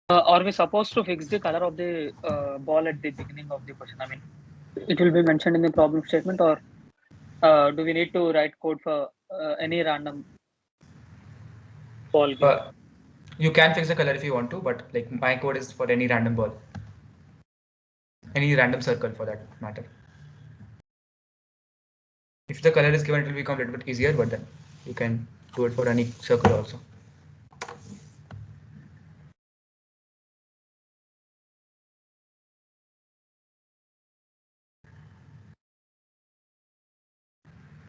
Are we supposed to fix the color of the ball at the beginning of the question? I mean, it will be mentioned in the problem statement, or do we need to write code for any random ball given? You can fix the color if you want to, but like my code is for any random ball, any random circle for that matter. If the color is given, it will become a little bit easier, but then you can do it for any circle also.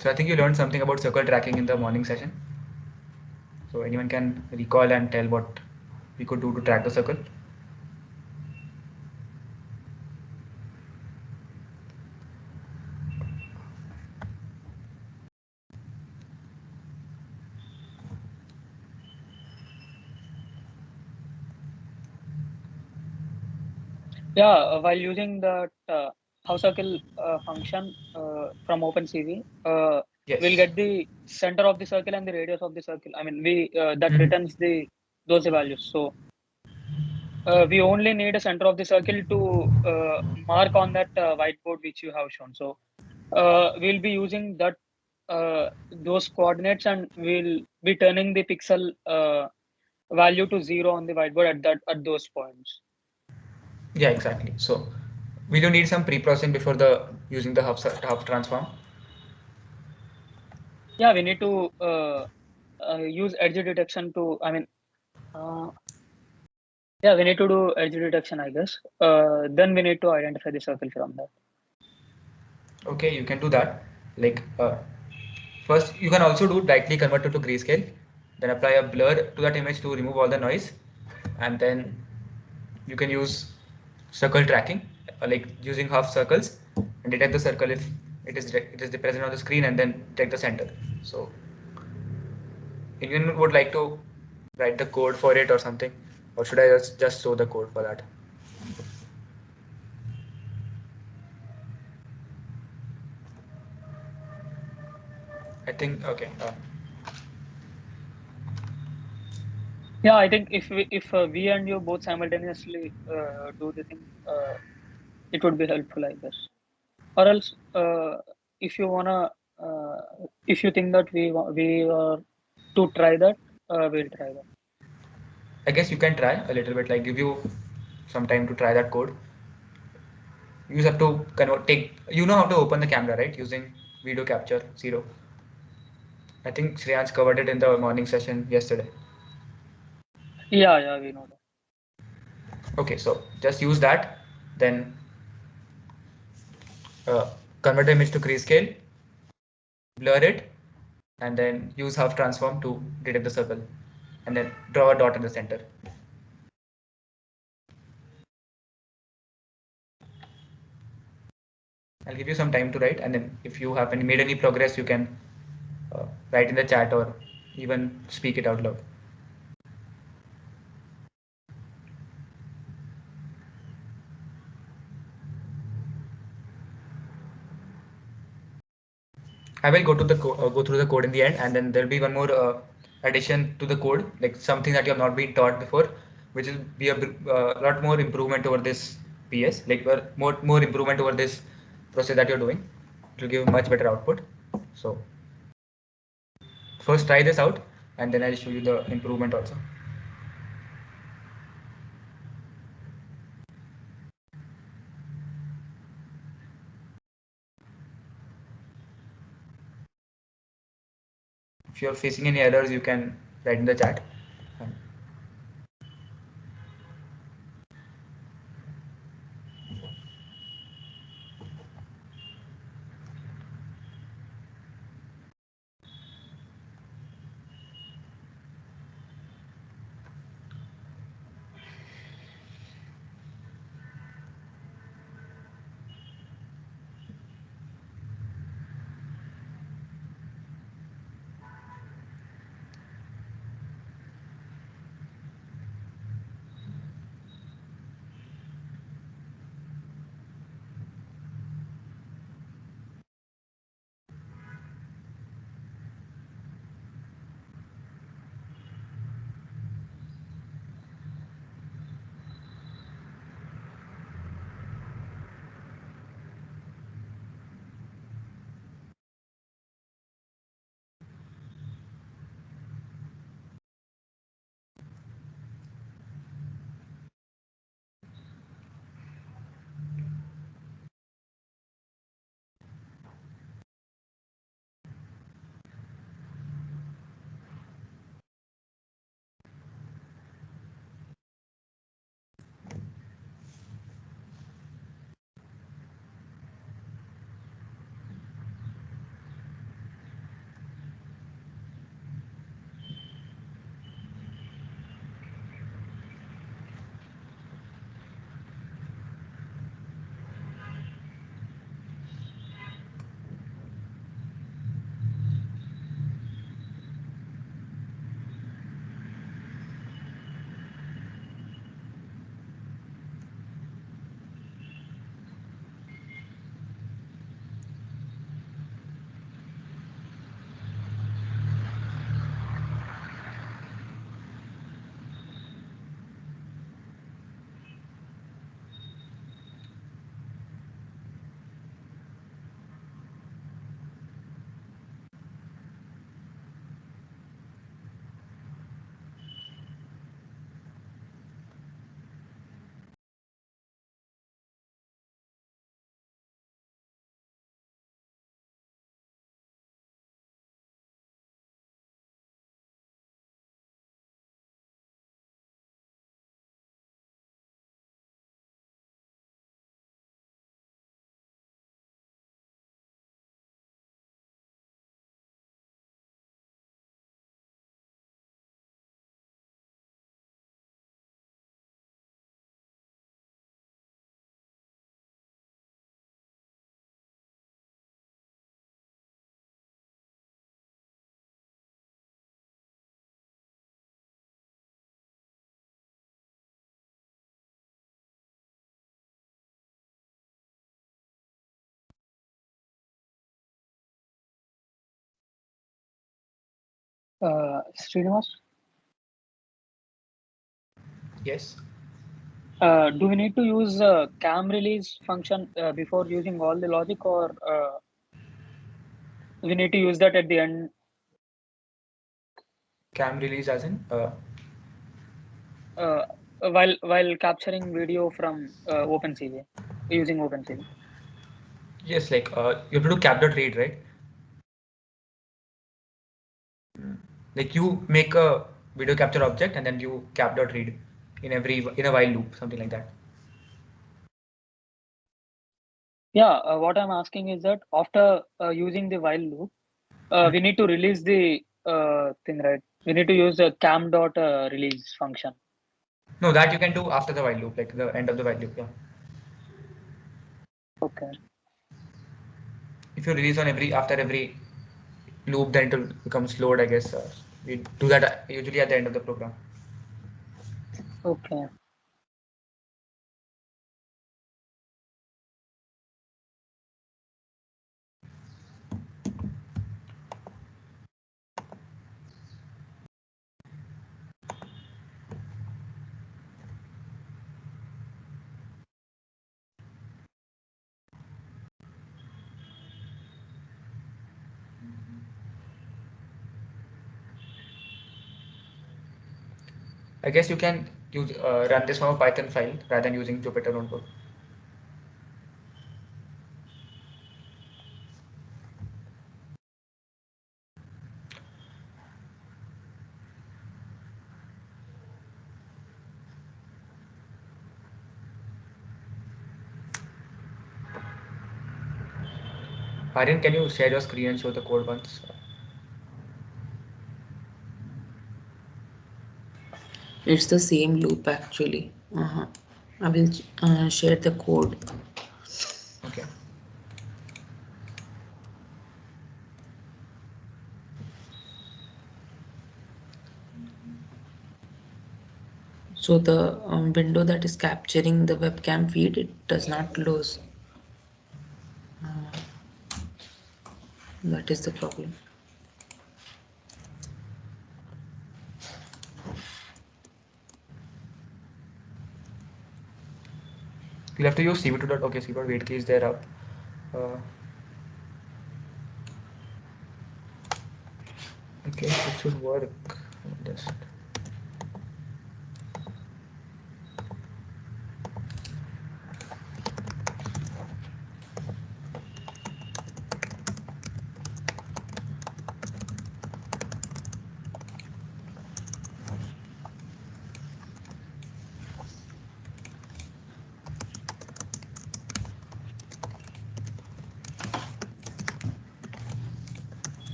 So I think you learned something about circle tracking in the morning session. So anyone can recall and tell what we could do to track the circle? Yeah, while using that house circle function from OpenCV, Yes. we'll get the center of the circle and the radius of the circle. I mean, we that returns those values. So we only need a center of the circle to mark on that whiteboard which you have shown. So we'll be using that those coordinates, and we'll be turning the pixel value to 0 on the whiteboard at those points. Yeah, exactly. So we do need some pre-processing before the using the half transform. Yeah, we need to use edge detection to. I mean, yeah, we need to do edge detection, I guess. Then we need to identify the circle from that. Okay, you can do that. Like first, you can also do directly convert it to grayscale, then apply a blur to that image to remove all the noise, and then you can use circle tracking, like using half circles, and detect the circle if it is present on the screen, and then detect the center. So, anyone would like to write the code for it or something, or should I just show the code for that? I think okay. Yeah, I think if we and you both simultaneously do the thing, it would be helpful, I guess. Or else, if you wanna, if you think that we are to try that, we'll try that. I guess you can try a little bit, like give you some time to try that code. You just have to you know how to open the camera, right? Using video capture zero. I think Shreyans covered it in the morning session yesterday. Yeah, we know that. Okay, so just use that, then uh, convert the image to grayscale, blur it, and then use half transform to detect the circle, and then draw a dot in the center. I'll give you some time to write, and then if you have made any progress, you can write in the chat or even speak it out loud. I will go through the code in the end, and then there'll be one more addition to the code, like something that you have not been taught before, which will be a lot more improvement over this PS, like more improvement over this process that you're doing. It will give much better output. So first try this out, and then I'll show you the improvement also. If you're facing any errors, you can write in the chat. Srinivas, Yes. do we need to use cam release function before using all the logic, or we need to use that at the end? Cam release as in uh, while capturing video from OpenCV using OpenCV. yes, like you have to do cap.read, right? Like you make a video capture object and then you cap.read in a while loop, something like that. Yeah, what I'm asking is that after using the while loop, we need to release the thing, right? We need to use the cam dot release function. No, that you can do after the while loop, like the end of the while loop. Yeah. Okay. If you release on after every loop, then it will become slowed, I guess. We do that usually at the end of the program. Okay. I guess you can run this from a Python file rather than using Jupyter Notebook. Aryan, can you share your screen and show the code once? It's the same loop actually. I will share the code. Okay. So the window that is capturing the webcam feed, it does not close. That is the problem. You'll have to use cv2. Okay, cv2 wait key is there up. Okay, it should work. Just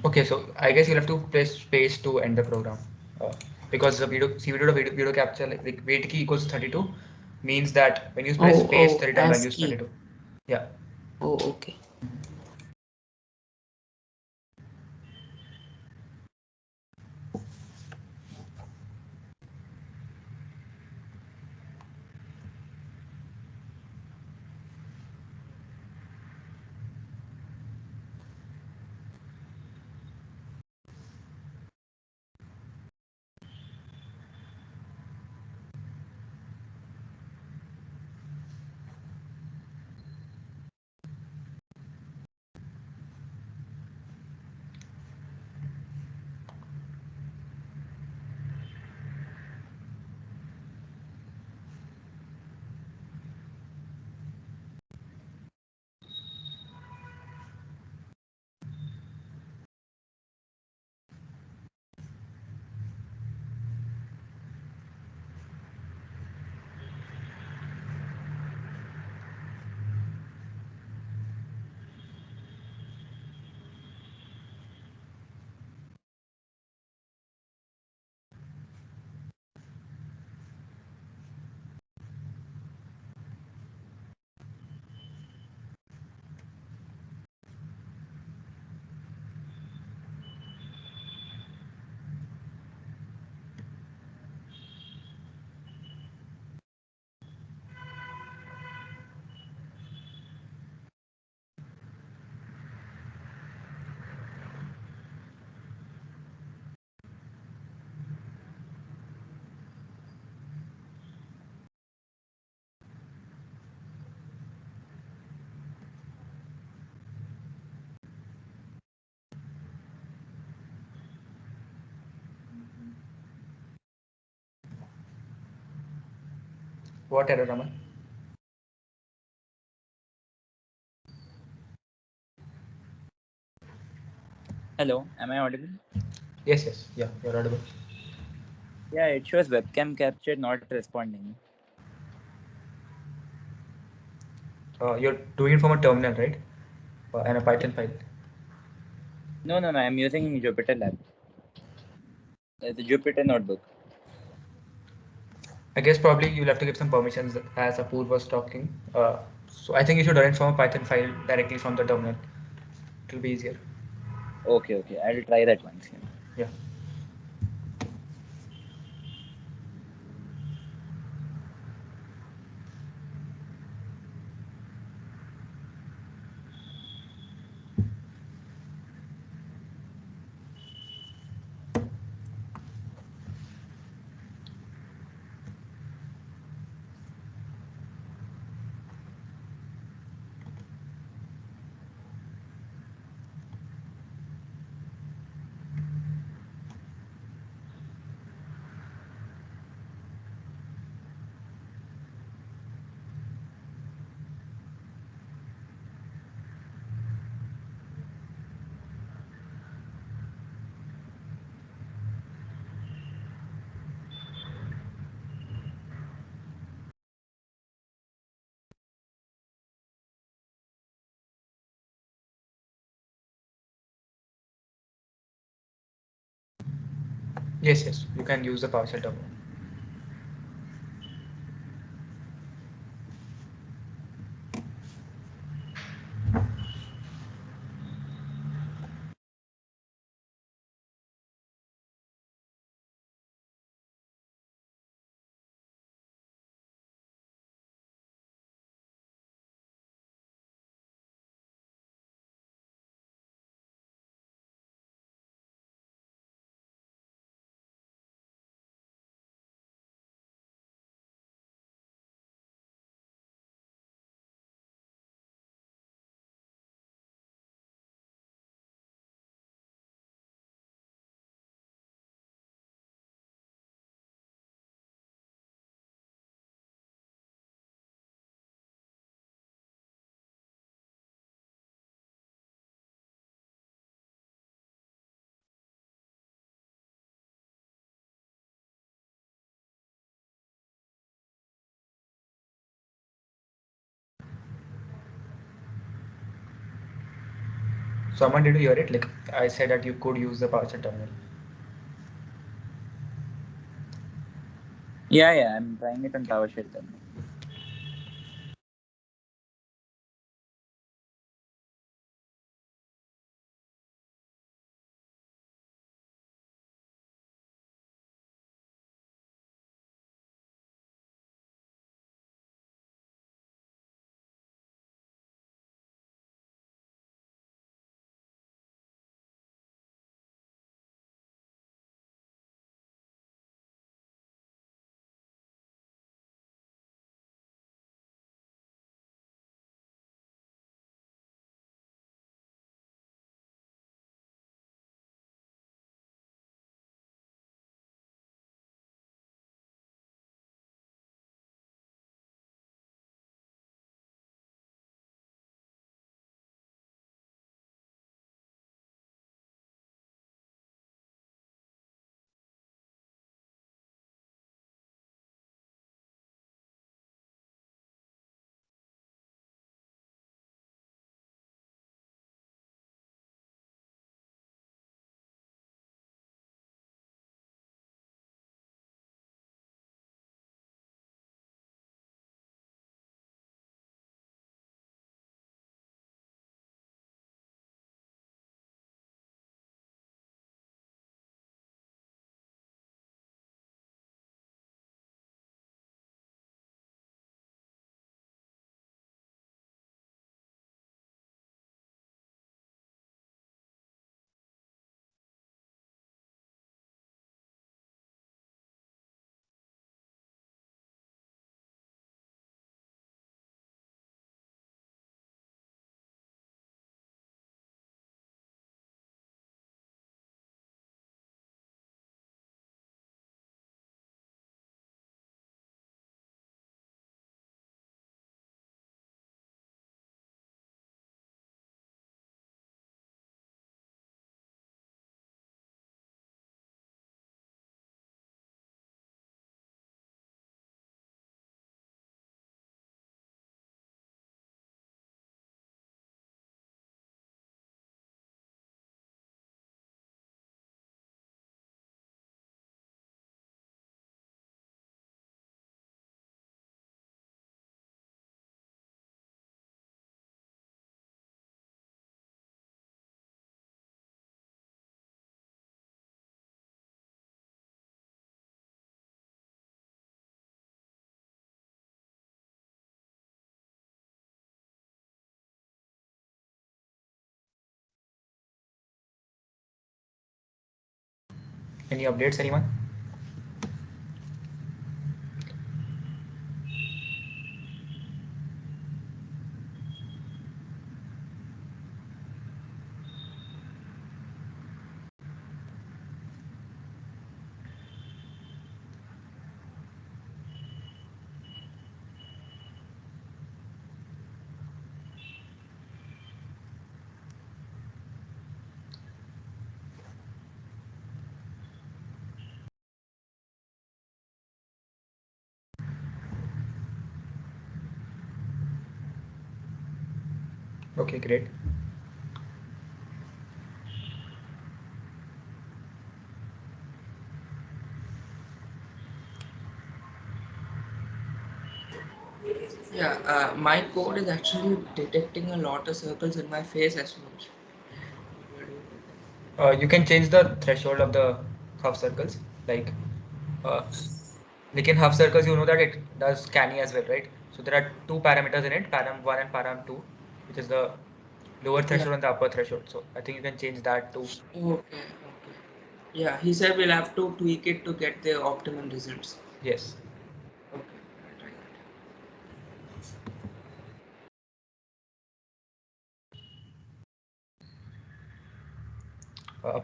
okay. So I guess you'll have to press space to end the program, uh, because the video capture like wait key equals 32 means that when you press Oh, space, the oh, return value is ASCII. 32. Yeah. Oh, okay. What error, Raman? Hello, am I audible? Yes, yes, yeah, you're audible. Yeah, it shows webcam capture not responding. You're doing it from a terminal, right? And a Python file. No, I'm using Jupyter Lab. The Jupyter notebook. I guess probably you'll have to give some permissions as Apoor was talking. So I think you should run it from a Python file directly from the terminal. It'll be easier. Okay, I'll try that once. Yeah. Yes, you can use the PowerShell terminal. So Aman, did you hear it? Like I said that you could use the PowerShell terminal. Yeah, I'm trying it on PowerShell then. Any updates, anyone? Okay, great. Yeah, my code is actually detecting a lot of circles in my face as well. You can change the threshold of the half circles. Like in half circles, you know that it does scanning as well, right? So there are two parameters in it, param1 and param2, which is the lower threshold Yeah. and the upper threshold. So I think you can change that too. Okay. Yeah, he said we'll have to tweak it to get the optimum results. Yes. Okay. Right. Uh,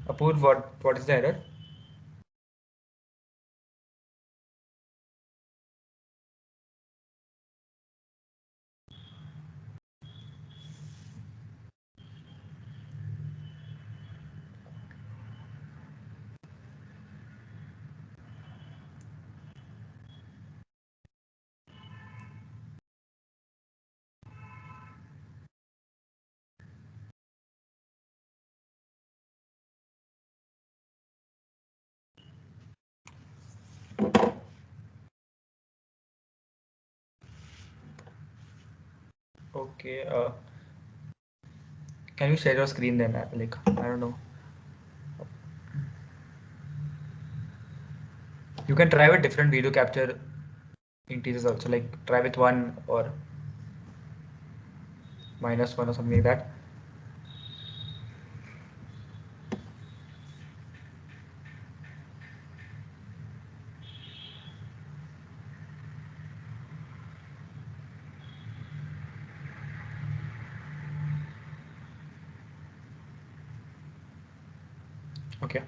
Apurv, what is the error? Okay. Can you share your screen then? Like, I don't know. You can try with different video capture integers also, like try with 1 or -1 or something like that. Okay.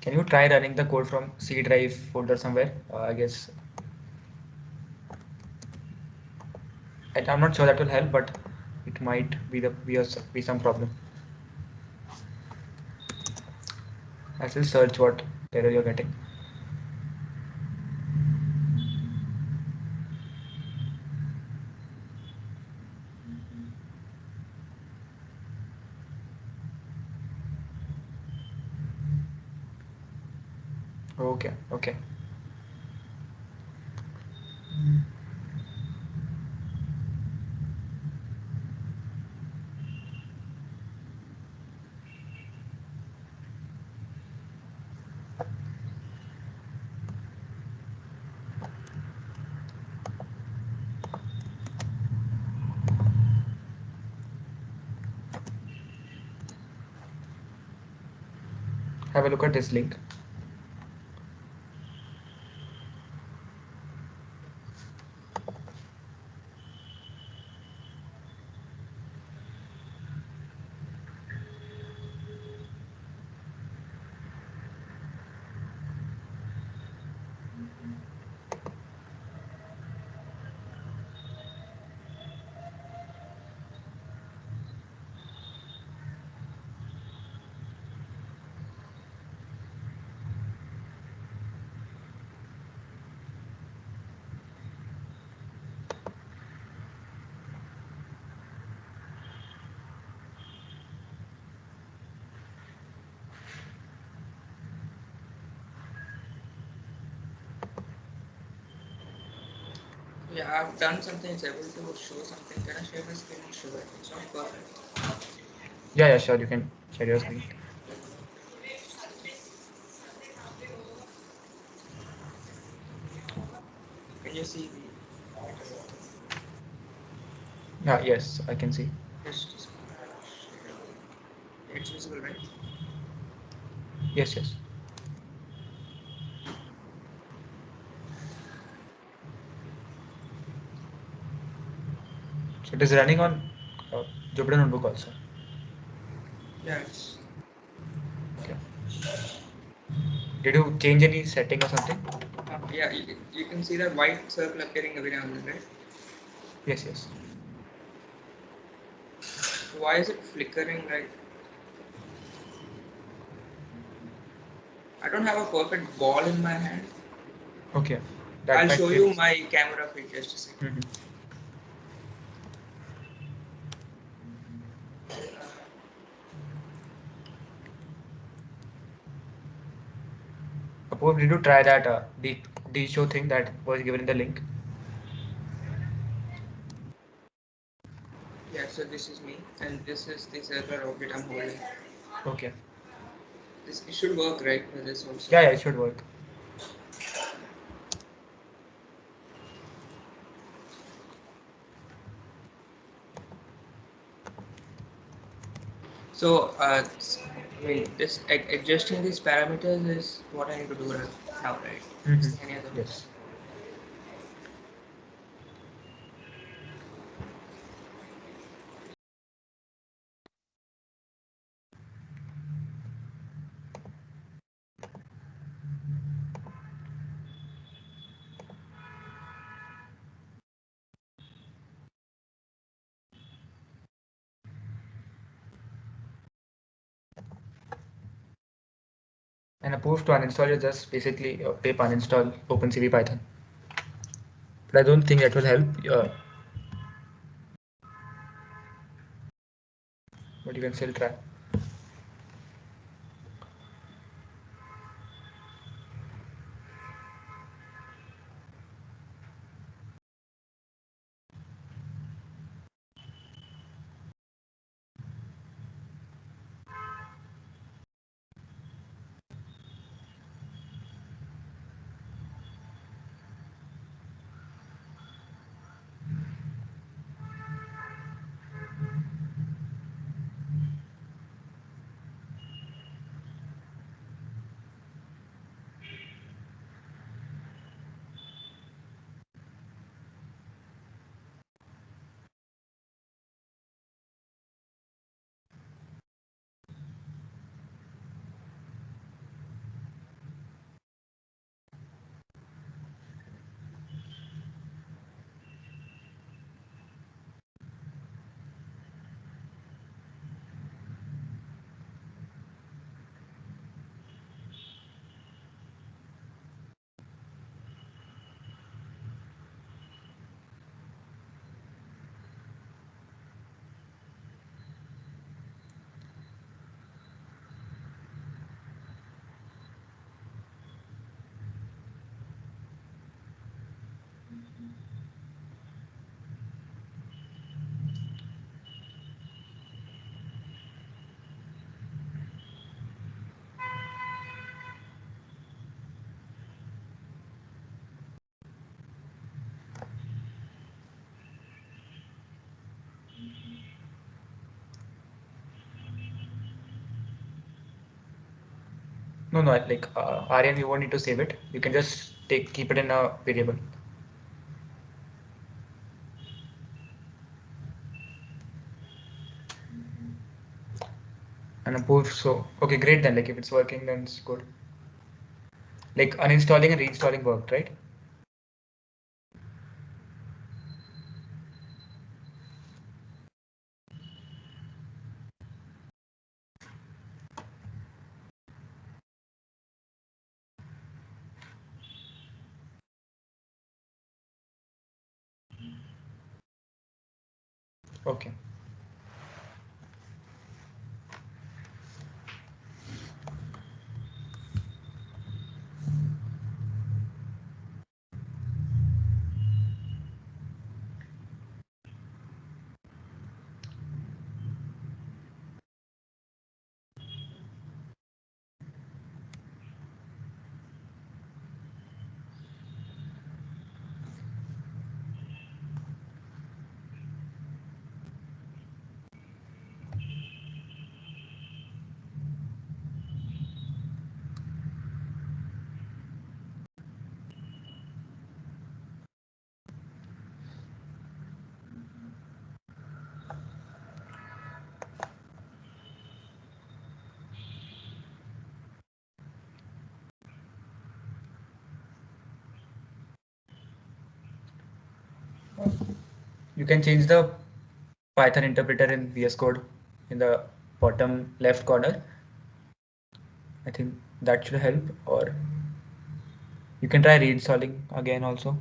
Can you try running the code from C drive folder somewhere? I guess I'm not sure that will help, but it might be some problem. I will search what error you're getting. Okay, okay. Have a look at this link. Yeah, I've done something. It's able to show something. Can I share my screen and show it? It's not perfect. Yeah, sure. You can share your screen. Can you see Yeah, yes, I can see. just it's visible, right? Yes, yes. So it is running on Jupyter Notebook also. Yes. Okay. Did you change any setting or something? Yeah, you can see that white circle appearing every now and then, right? Yes, yes. Why is it flickering like? I don't have a perfect ball in my hand. Okay. I'll might show be- you my camera feed just a second. Mhm. Suppose did you try that D show thing that was given in the link? Yeah, so this is me, and this is the circular object I'm holding. Okay. This it should work, right? For this also. Yeah, it should work. So, I mean, this adjusting these parameters is what I need to do now, right? Any other? Yes. And opposed to uninstall, you just basically pip uninstall OpenCV Python. But I don't think that will help. But you can still try. No, like Aryan, you won't need to save it. You can just keep it in a variable. And appove, so okay, great then. Like if it's working, then it's good. Like uninstalling and reinstalling worked, right? Okay. You can change the Python interpreter in VS Code in the bottom left corner. I think that should help, or you can try reinstalling again also,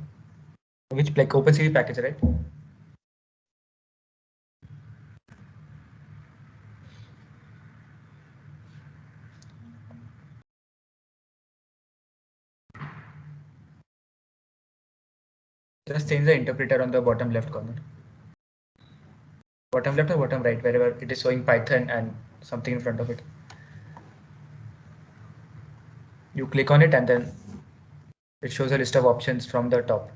which like OpenCV package, right? Just change the interpreter on the bottom left corner. Bottom left or bottom right, wherever it is showing Python and something in front of it. You click on it and then it shows a list of options from the top.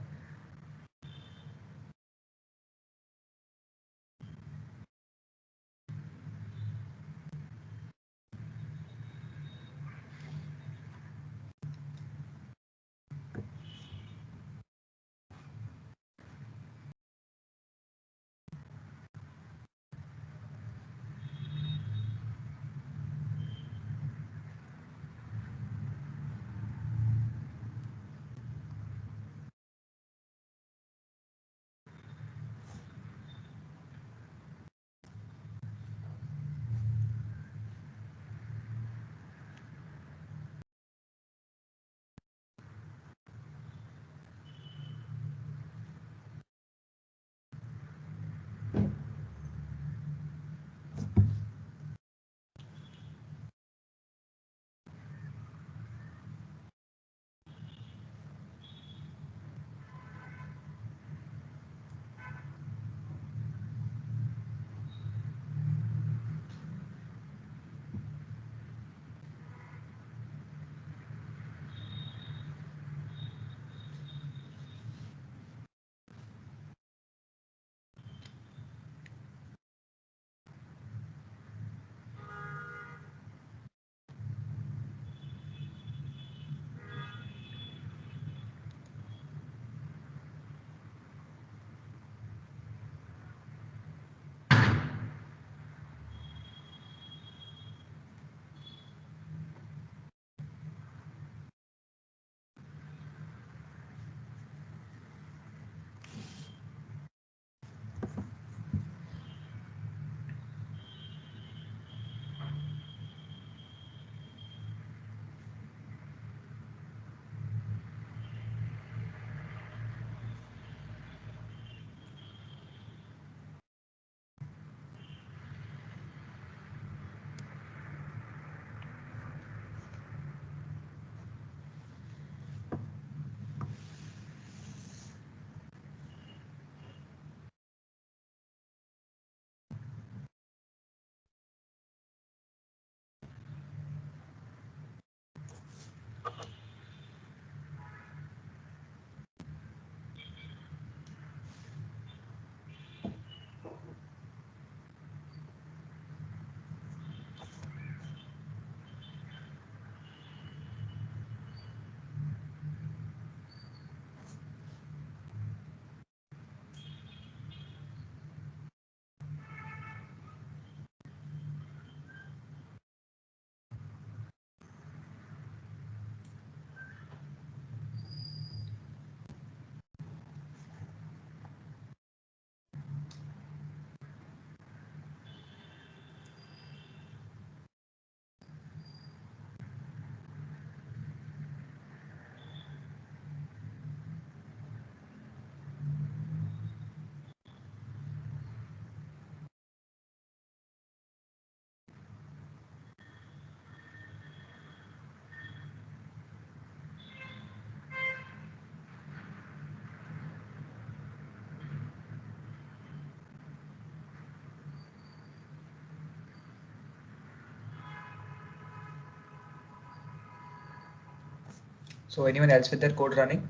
So anyone else with their code running?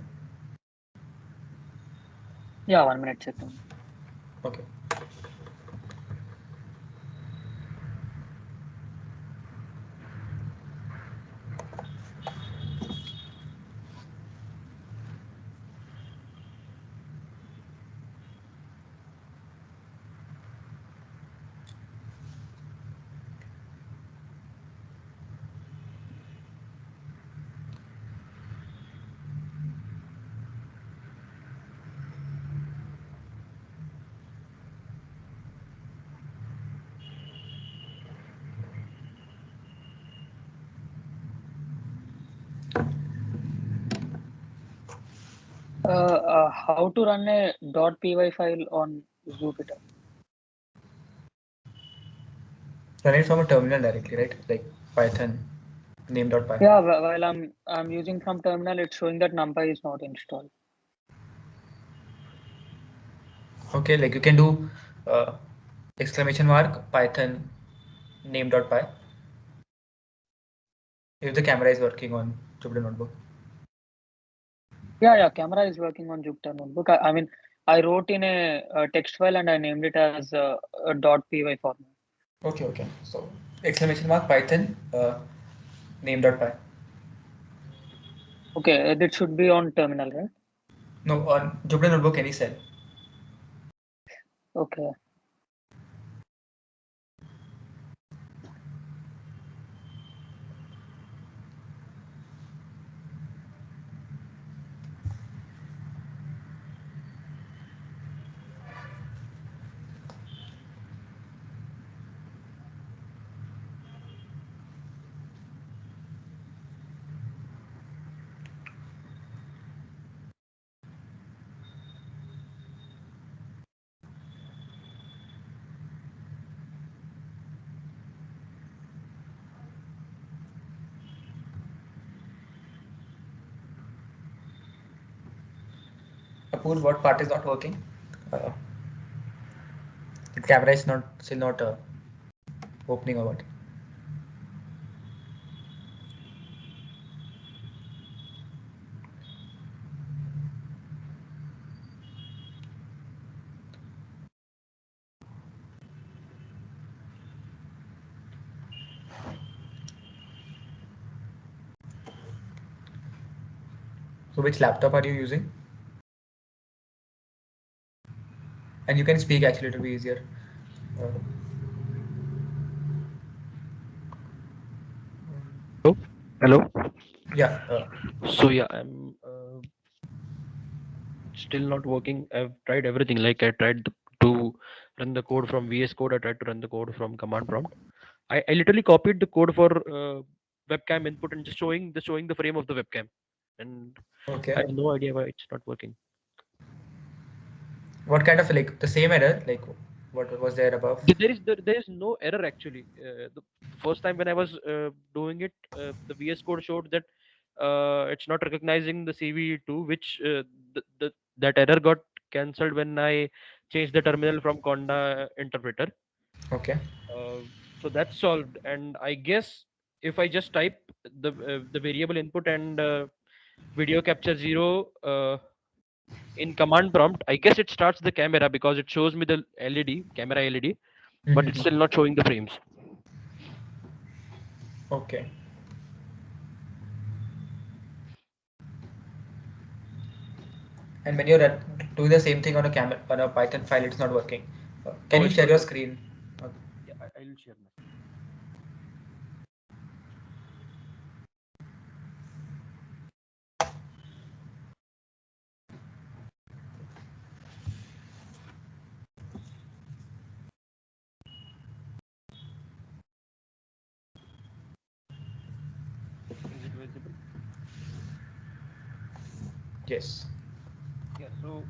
Yeah, 1 minute checking. Okay. How to run a .py file on Jupyter? Run it from a terminal directly, right? Like Python name.py. Yeah, while I'm using from terminal, it's showing that NumPy is not installed. Okay, like you can do exclamation mark Python name.py if the camera is working on Jupyter Notebook. Yeah, camera is working on Jupyter Notebook. I mean, I wrote in a text file and I named it as a .py format. Okay. So exclamation mark Python name.py. Okay, that should be on terminal, right? No, on Jupyter Notebook, any cell. Okay. Apur, what part is not working? The camera is not still not opening or what? So which laptop are you using? And you can speak actually, it will be easier. Uh, Hello. yeah. So yeah, I'm still not working. I've tried everything. Like I tried to run the code from VS Code. I tried to run the code from command prompt. I literally copied the code for webcam input and just showing the frame of the webcam, and I Okay. have no idea why it's not working. What kind of like the same error? Like what was there above? There is no error actually. The first time when I was doing it, the VS Code showed that it's not recognizing the CV2, which that error got cancelled when I changed the terminal from Conda interpreter. Okay. Uh, so that's solved, and I guess if I just type the variable input and video capture 0 in command prompt, I guess it starts the camera because it shows me the LED camera LED, but it's Mm-hmm. still not showing the frames. Okay. And when you're doing the same thing on a camera on a Python file, it's not working. Can No, you it's share not your working. screen? Yeah, I'll share my screen. Is it visible? Yes. Yeah. So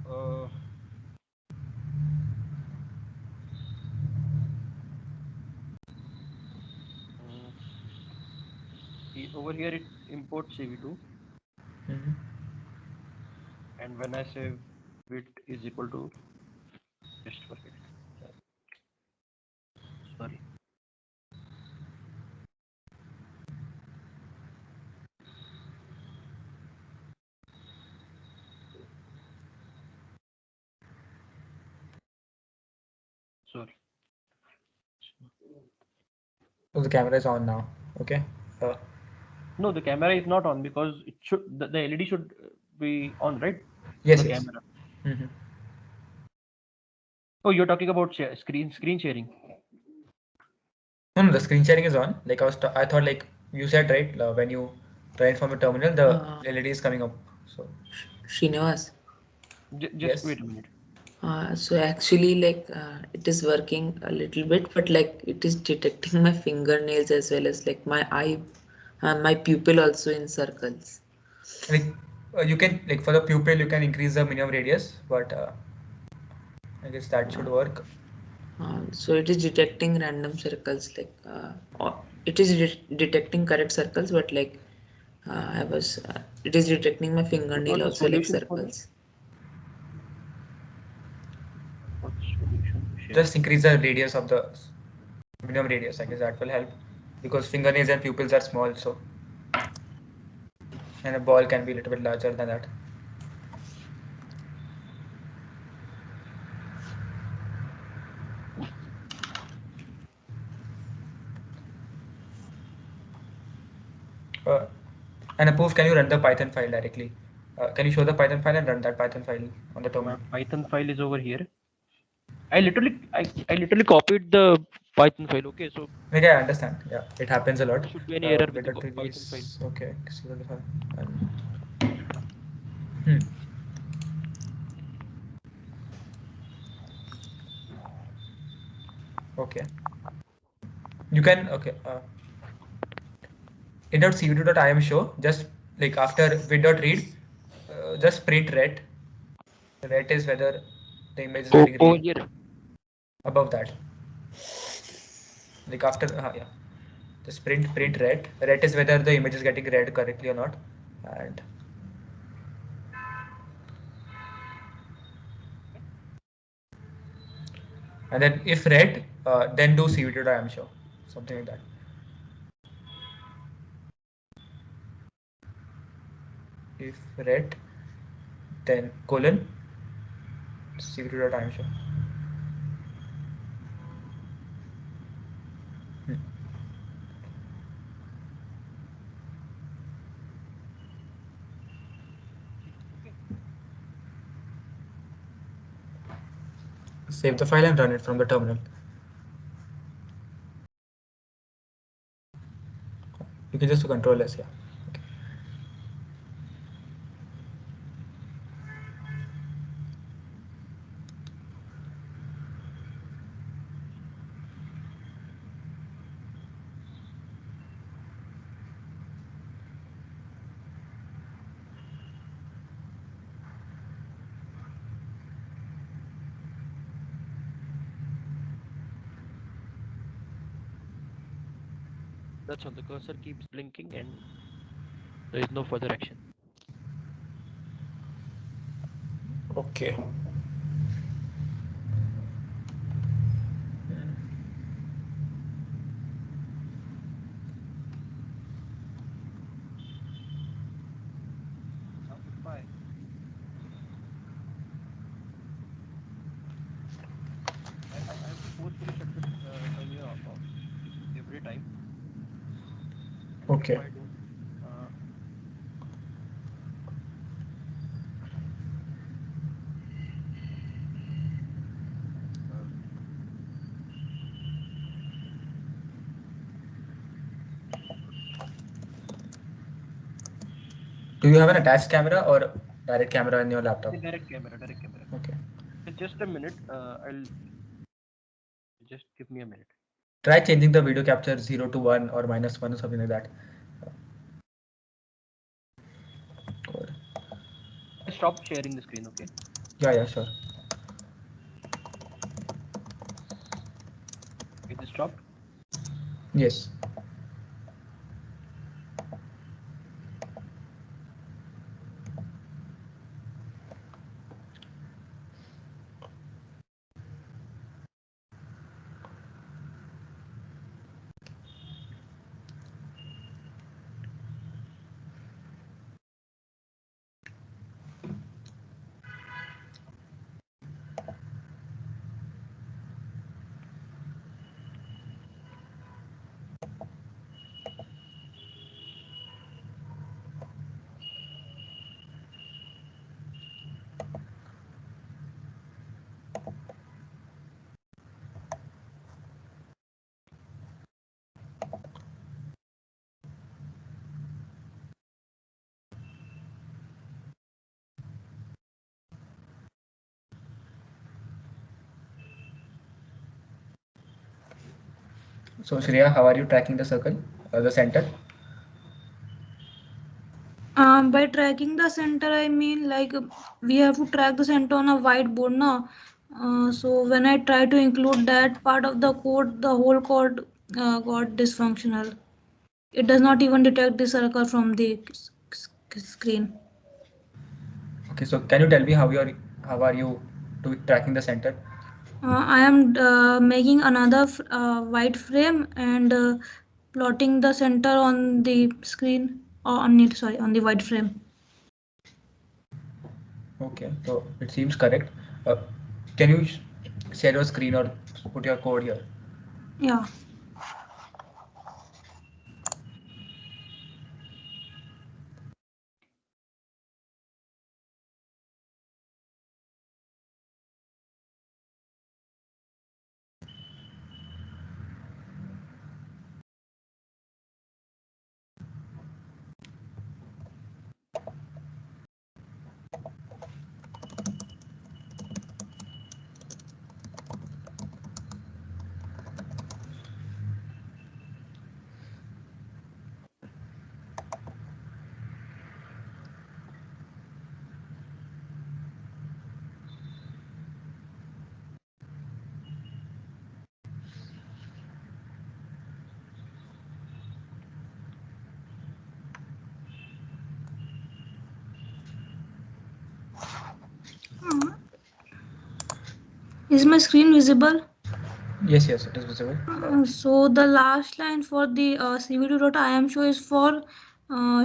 mm, over here it imports CV2, Mm-hmm. and when I say width is equal to, just forget it. Uh, Sorry. Oh, the camera is on now. Okay. No, the camera is not on because it should the LED should be on, right? Yes, The yes. camera. Mm-hmm. Oh, you're talking about screen sharing. No, no, the screen sharing is on. Like I thought, like you said, right? When you try from a terminal, the LED is coming up. So Srinivas. Just yes. wait a minute. So actually, like it is working a little bit, but like it is detecting my fingernails as well as like my eye, my pupil also in circles. Like you can, like, for the pupil you can increase the minimum radius, but I guess that should work. So it is detecting random circles, like it is detecting correct circles, but like it is detecting my fingernail What's the also like solution for that? circles. What's the solution to share? Just increase the radius of the minimum radius. I guess that will help because fingernails and pupils are small, so and a ball can be a little bit larger than that. Uh, and Approve, can you run the Python file directly? Can you show the Python file and run that Python file on the My terminal? Python file is over here. I literally copied the Python file. Okay, so Okay, I understand. Yeah, it happens a lot. there should be any error with With the the Python file. release, okay, see what the file. Hmm. Okay. You can, okay. In .cv2.im show, just like after vid.read, just print ret. Ret is whether the image is Oh, getting over read. here. Above that, like after, yeah, just print ret. Ret is whether the image is getting read correctly or not, and then if read, then do cv2.im show, something like that. If read, then colon cv2.im show. Hmm. Okay. Save the file and run it from the terminal. You can just do Control S, yeah. Okay. That's all. The cursor keeps blinking and there is no further action. Okay. Now, if I have to forcefully shut the terminal off every time, and if Okay. I don't, uh, uh, Do you have an attached camera or direct camera in your laptop? the direct camera, direct camera. Okay. Just a minute. I'll just give me a minute. Try changing the video capture 0 to 1 or -1 or something like that. Good. I stopped sharing the screen. Okay. Yeah, yeah, sure. It is stopped. Yes. So Shreya, how are you tracking the circle, the center? By tracking the center, I mean like we have to track the center on a whiteboard now. So when I try to include that part of the code, the whole code got dysfunctional. It does not even detect the circle from the screen. Okay, so can you tell me how are you tracking the center? I am making another white frame and plotting the center on the screen or on it. Sorry, on the white frame. Okay, so it seems correct. Can you share your screen or put your code here? Yeah. Is my screen visible? Yes, yes, it is visible. So the last line for the cv2.im show is for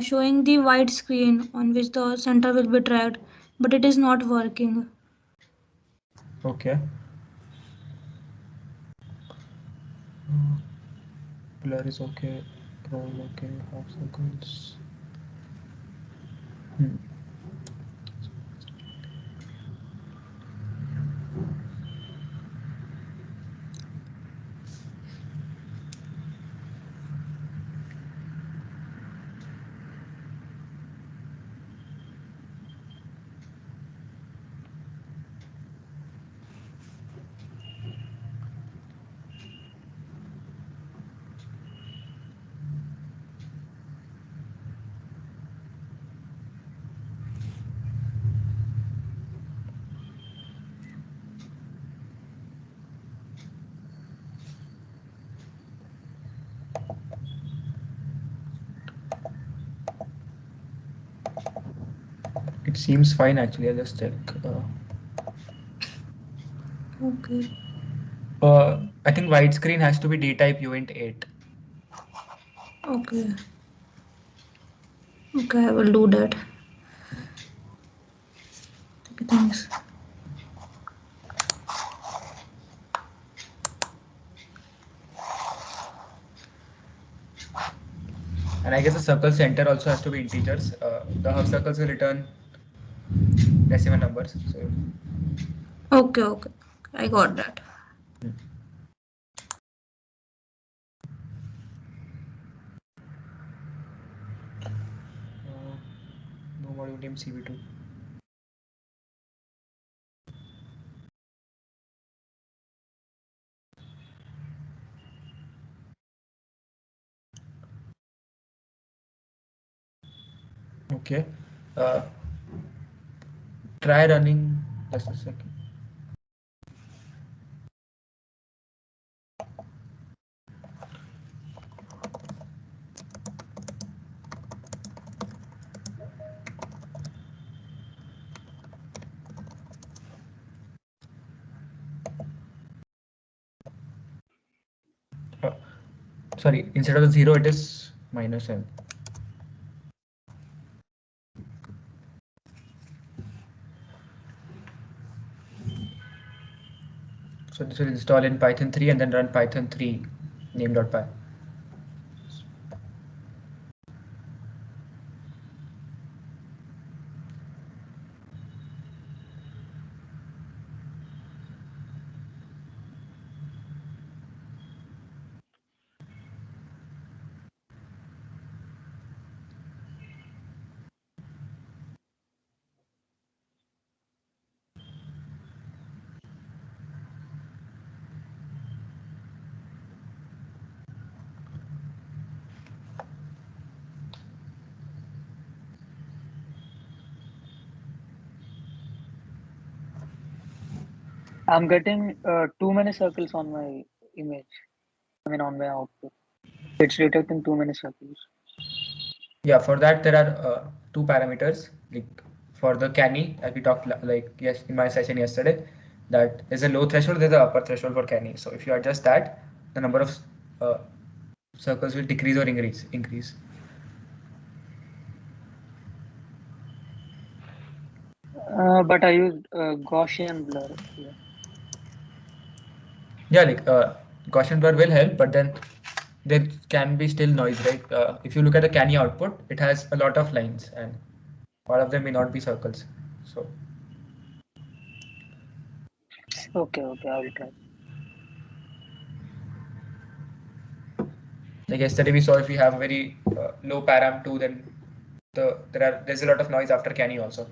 showing the white screen on which the center will be tracked, but it is not working. Okay. Blur is okay. Roll okay. Half circles. It seems fine actually. I'll just check. Okay. I think widescreen has to be D-type uint 8. Okay. Okay, I will do that. Okay, thanks. And I guess the circle center also has to be integers. The half circles will return decimal numbers. So Okay, okay. I got that. no module name CV2. Okay. Try running. Just a second. Sorry, instead of the 0, it is -n. So this will install in Python 3 and then run Python 3 name.py. I'm getting too many circles on my image. I mean, on my output. It's detecting too many circles. Yeah, for that there are two parameters. Like for the canny, as we talked yes in my session yesterday, that there's a low threshold, there's a upper threshold for canny. So if you adjust that, the number of uh, circles will decrease or increase. But I used Gaussian blur here. Yeah, like Gaussian blur will help, but then there can be still noise, right? If you look at the canny output, it has a lot of lines, and all of them may not be circles. So Okay, I will try. like yesterday we saw, if we have a very low param 2, then there's a lot of noise after canny also.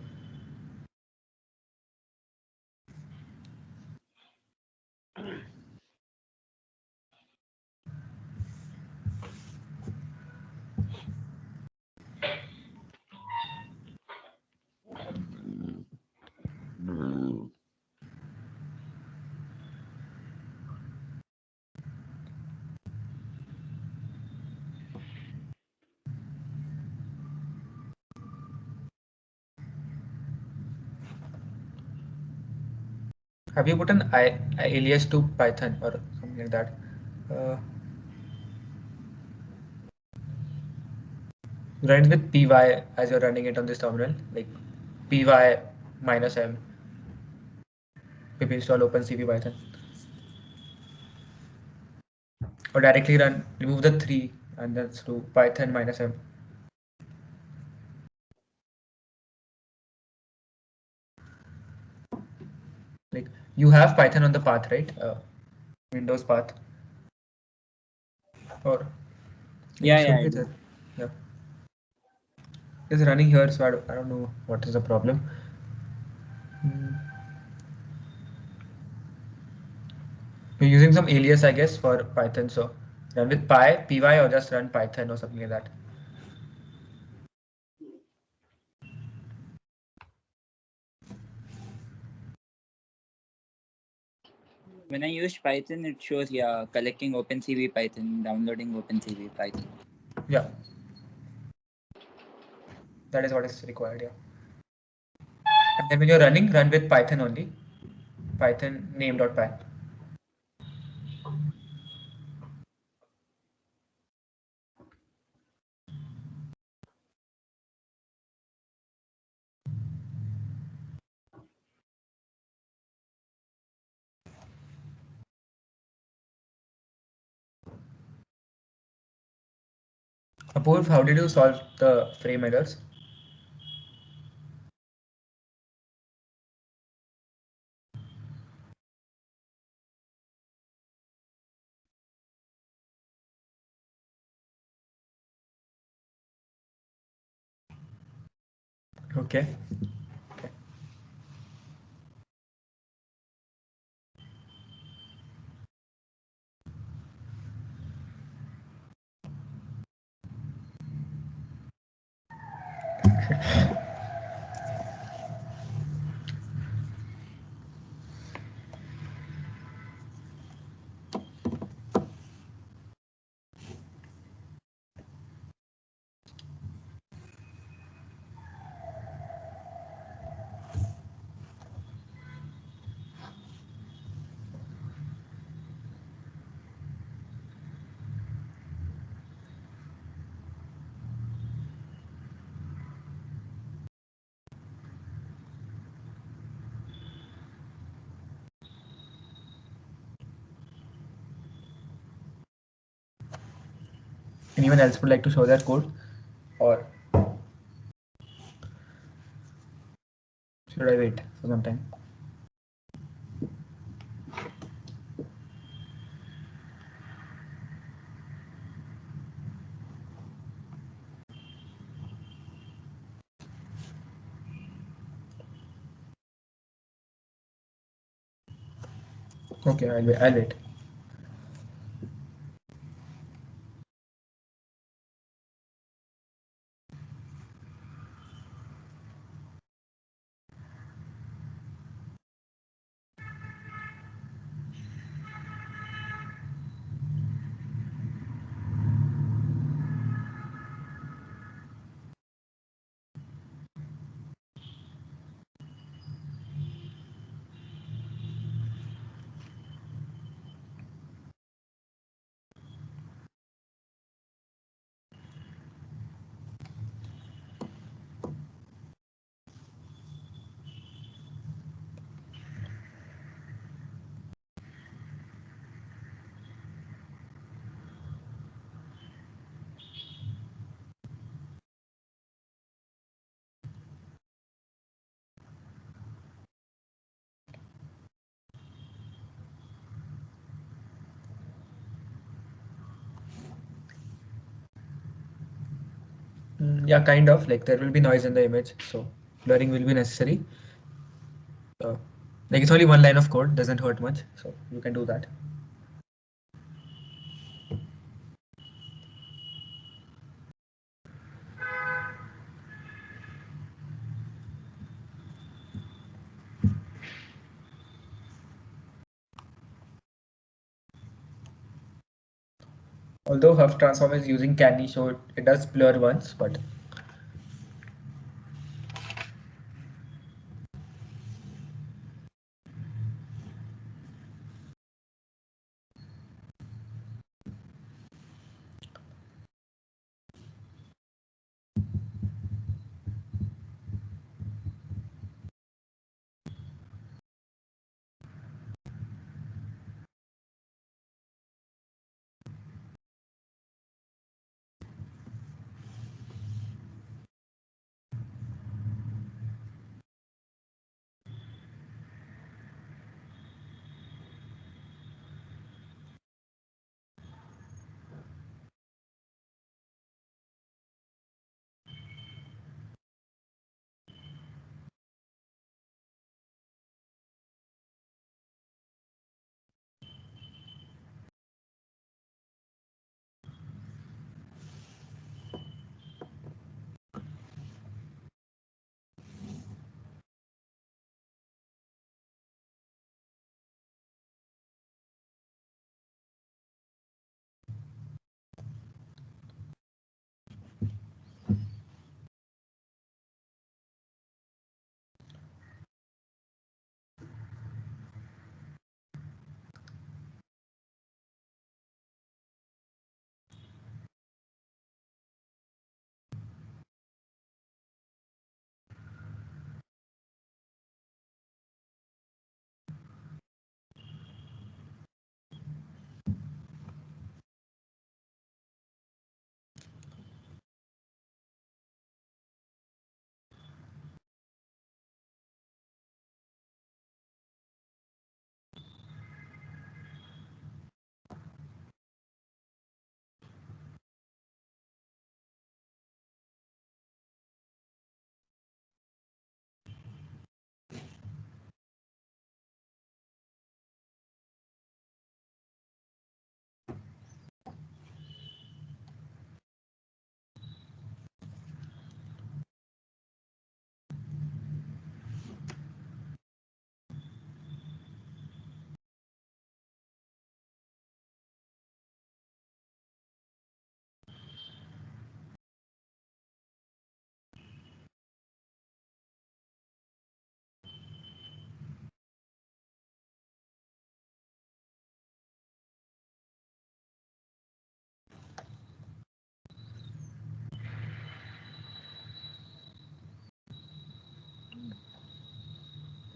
Have you put an alias to Python or something like that? Uh, Run it with py as you're running it on this terminal, like py -m pip install opencv python, or directly remove the 3 and then do python -m. Like you have Python on the path, right? Windows path, or Yeah, it yeah, should I be do. there. Yeah, it's running here, so I don't know what is the problem. You're using some alias, I guess, for Python, so run with py, or just run Python or something like that. When I use Python, it shows, yeah, collecting OpenCV Python, downloading OpenCV Python. Yeah, that is what is required. Yeah, and then when you're running, run with Python only. Python name.py. Apurv, how did you solve the frame errors? Okay. Anyone else would like to show their code, or should I wait for some time? Okay, I'll wait. Yeah, kind of. Like there will be noise in the image, so blurring will be necessary. Uh, like it's only one line of code, doesn't hurt much, so you can do that. Although Huff transform is using canny, so it does blur once, but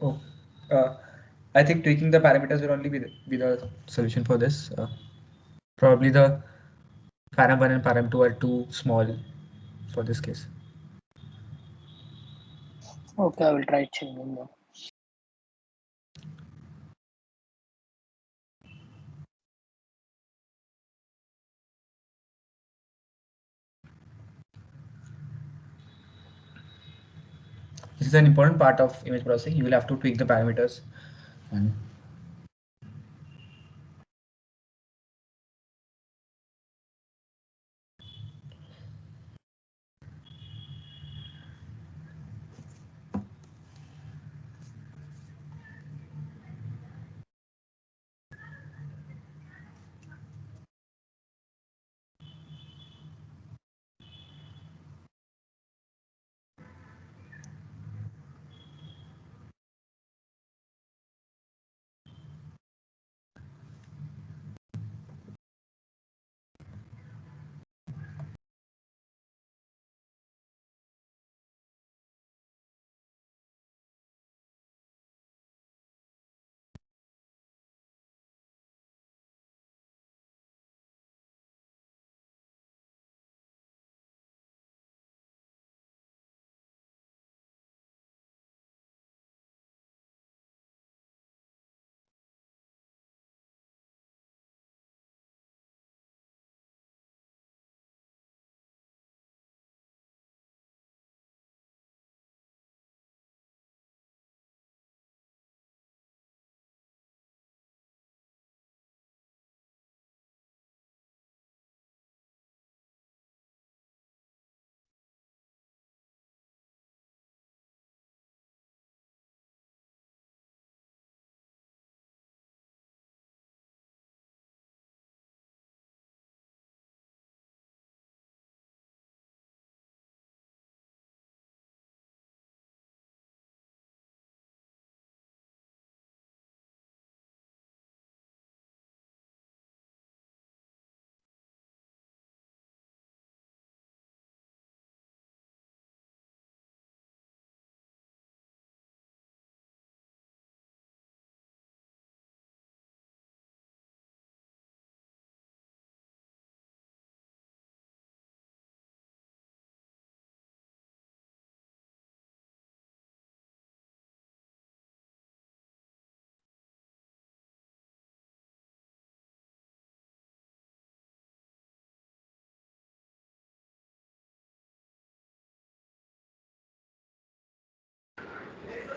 oh, uh, I think tweaking the parameters will only be the solution for this. Probably the param1 and param2 are too small for this case. Okay, I will try changing them. This is an important part of image processing. You will have to tweak the parameters. And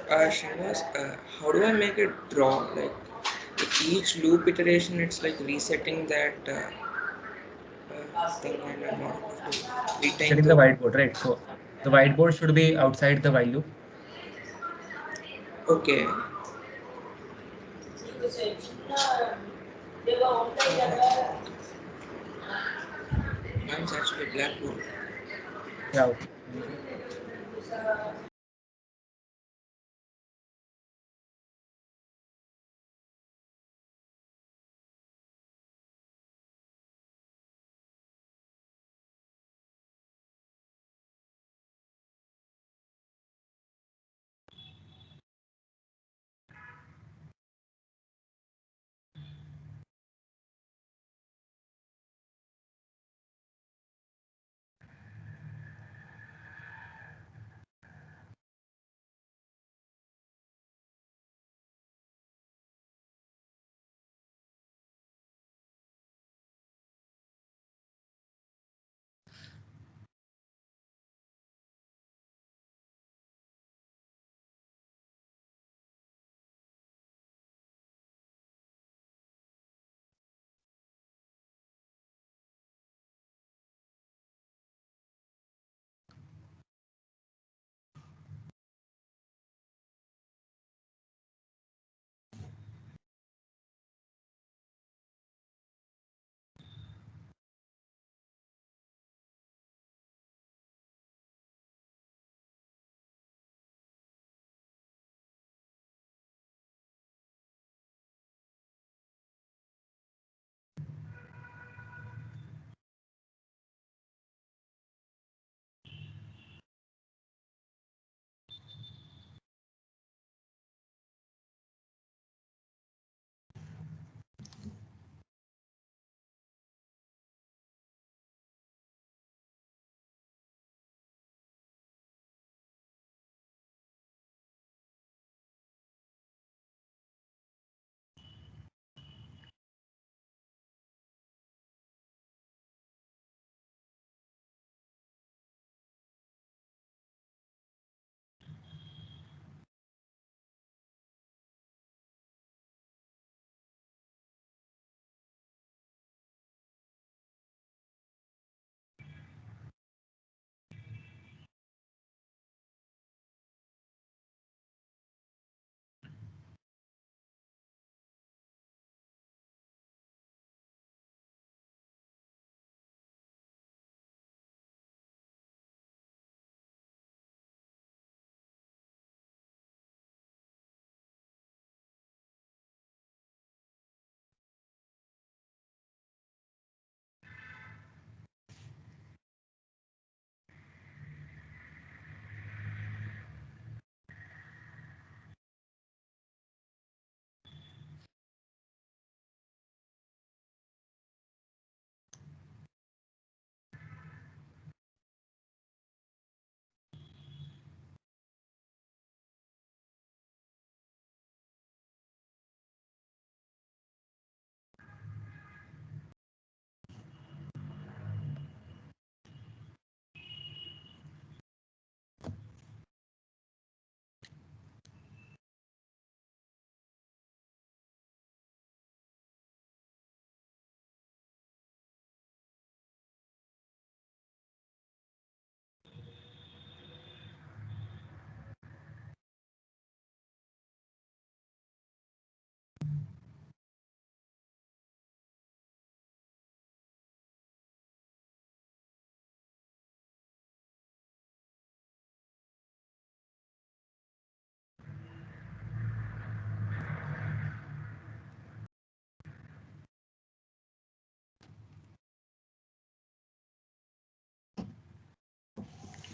Srinivas, how do I make it draw? Like with each loop iteration, it's like resetting that thing, and I'm not able to retain Setting the whiteboard, right? So the whiteboard should be outside the while loop. Okay. Mine's actually blackboard. Yeah, okay.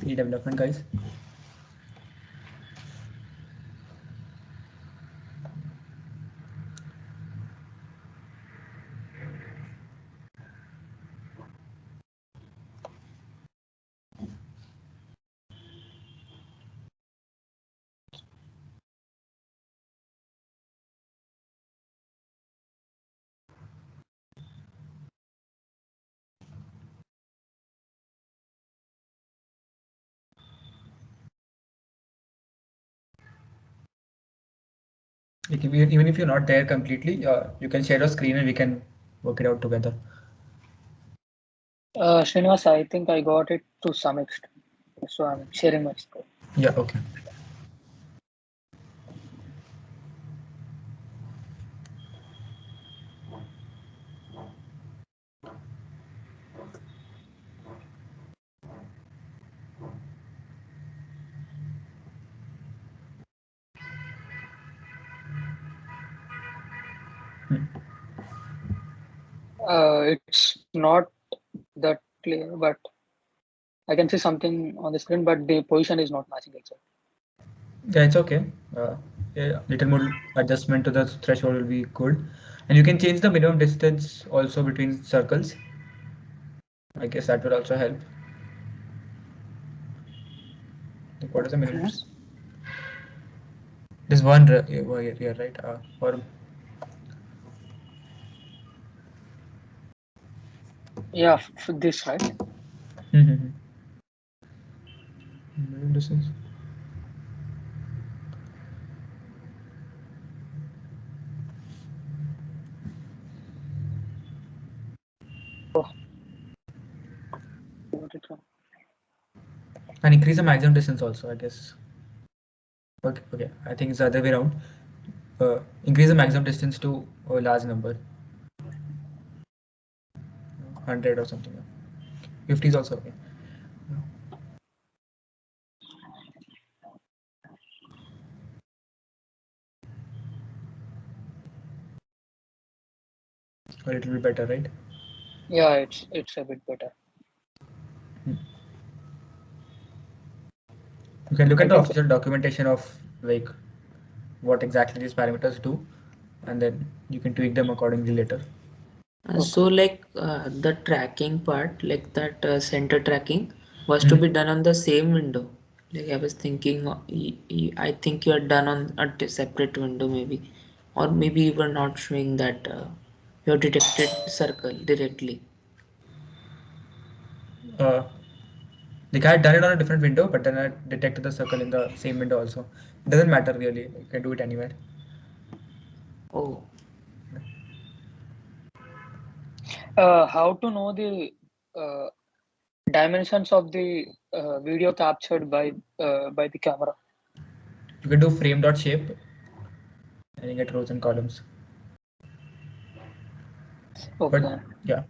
Any development, guys? Like even if you're not there completely, you can share a screen and we can work it out together. Srinivas, I think I got it to some extent. So I'm sharing my screen. Yeah, okay. It's not that clear, but I can see something on the screen, but the position is not matching exactly. Yeah, it's okay. Yeah, little more adjustment to the threshold will be good. And you can change the minimum distance also between circles. I guess that will also help. Like what is the minimum? Okay. There's one here, right? Or Yeah, for this, right? minimum distance. Oh, got it wrong. And increase the maximum distance also, I guess. Okay. I think it's the other way around. Increase the maximum distance to a large number, 100 or something. 50 is also okay. A little bit better, right? Yeah, it's a bit better. You can look I at the think official documentation of like what exactly these parameters do, and then you can tweak them accordingly later. So like the tracking part, like that center tracking was to Mhm. be done on the same window. Like I was thinking, I think you are done on a separate window maybe, or maybe you were not showing that your detected circle directly. Uh, like I had done it on a different window, but then I detected the circle in the same window also. It doesn't matter really. You can do it anywhere. Oh, how to know the uh, dimensions of the video captured by the camera. You can do frame dot shape, and you get rows and columns. But Okay. yeah,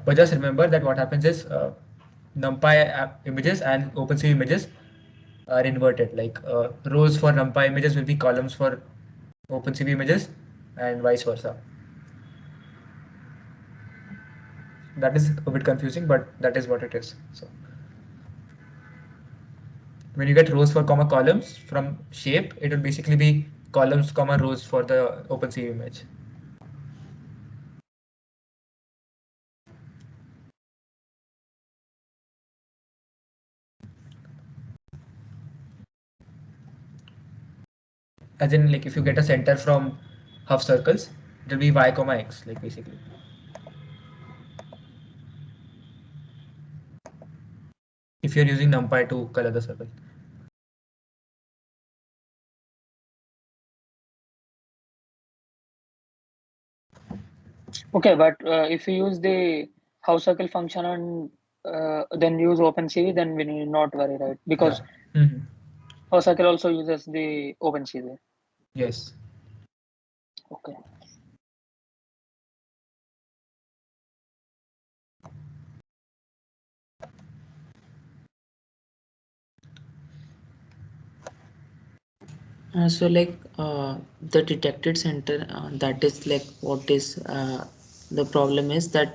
but just remember that what happens is NumPy app images and OpenCV images are inverted. Like rows for NumPy images will be columns for OpenCV images, and vice versa. That is a bit confusing, but that is what it is. So when you get rows for comma columns from shape, it will basically be columns comma rows for the OpenCV image. As in, like if you get a center from half circles, it will be y comma x, like basically. If you're using NumPy to color the circle. Okay, but if you use the house circle function and then use OpenCV, then we need not worry, right? Because Yeah. house circle also uses the OpenCV. Yes. Okay. so like the detected center, that is like what is the problem is that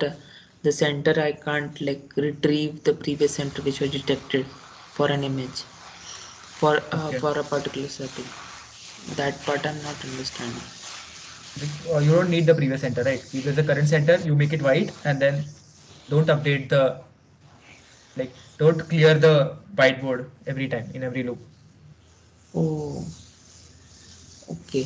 the center I can't like retrieve the previous center which was detected for an image Okay. for a particular circle. That part I'm not understanding. You don't need the previous center, right? Because the current center, you make it white and then don't update the, like, don't clear the whiteboard every time in every loop. Oh, okay.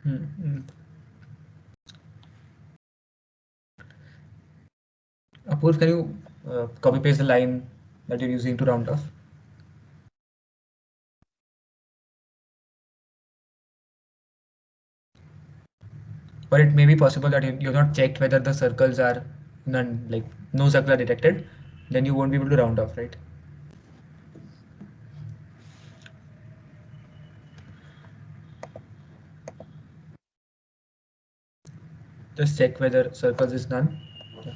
Mm-hmm. Apurv, can you copy paste the line that you're using to round off? But it may be possible that you've not checked whether the circles are none, like no circle are detected, then you won't be able to round off, right? Just check whether circles is none. Yeah.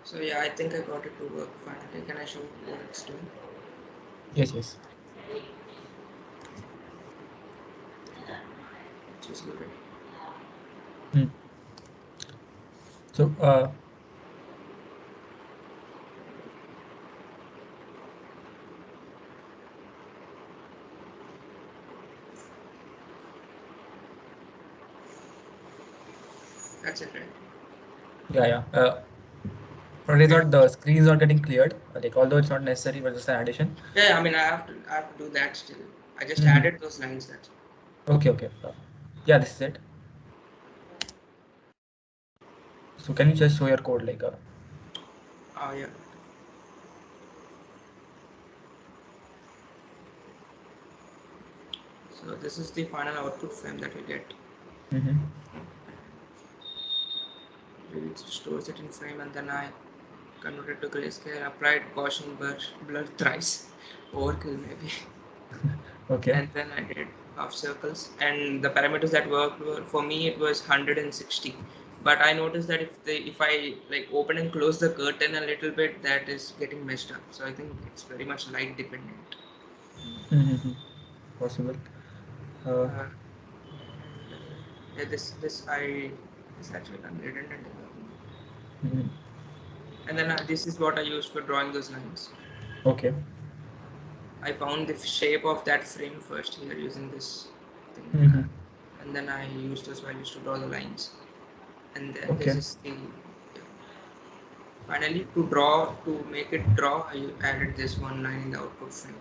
So yeah, I think I got it to work finally. Can I show what it's doing? Yes, yes. Just load it. Hmm. So, That's it, right? yeah. But it's not, the screen is not getting cleared. Like although it's not necessary, but just an addition. Yeah, I mean I have to do that still. I just Mhm. added those lines. That's it. Okay. Yeah, this is it. So can you just show your code like Oh yeah. So this is the final output frame that we get. mhm. It stores it in frame, and then I converted to grayscale, applied Gaussian blur thrice, overkill maybe, Okay. and then I did half circles. And the parameters that worked were, for me it was 160. But I noticed that if I like open and close the curtain a little bit, that is getting messed up. So I think it's very much light dependent. Mhm. Possible. Uh, yeah, this is actually redundant. Mhm. And then this is what I used for drawing those lines. Okay. I found the shape of that frame first here using this thing, Mhm. and then I used those values to draw the lines. And then Okay. this is the finally to make it draw. I added this one line in the output frame.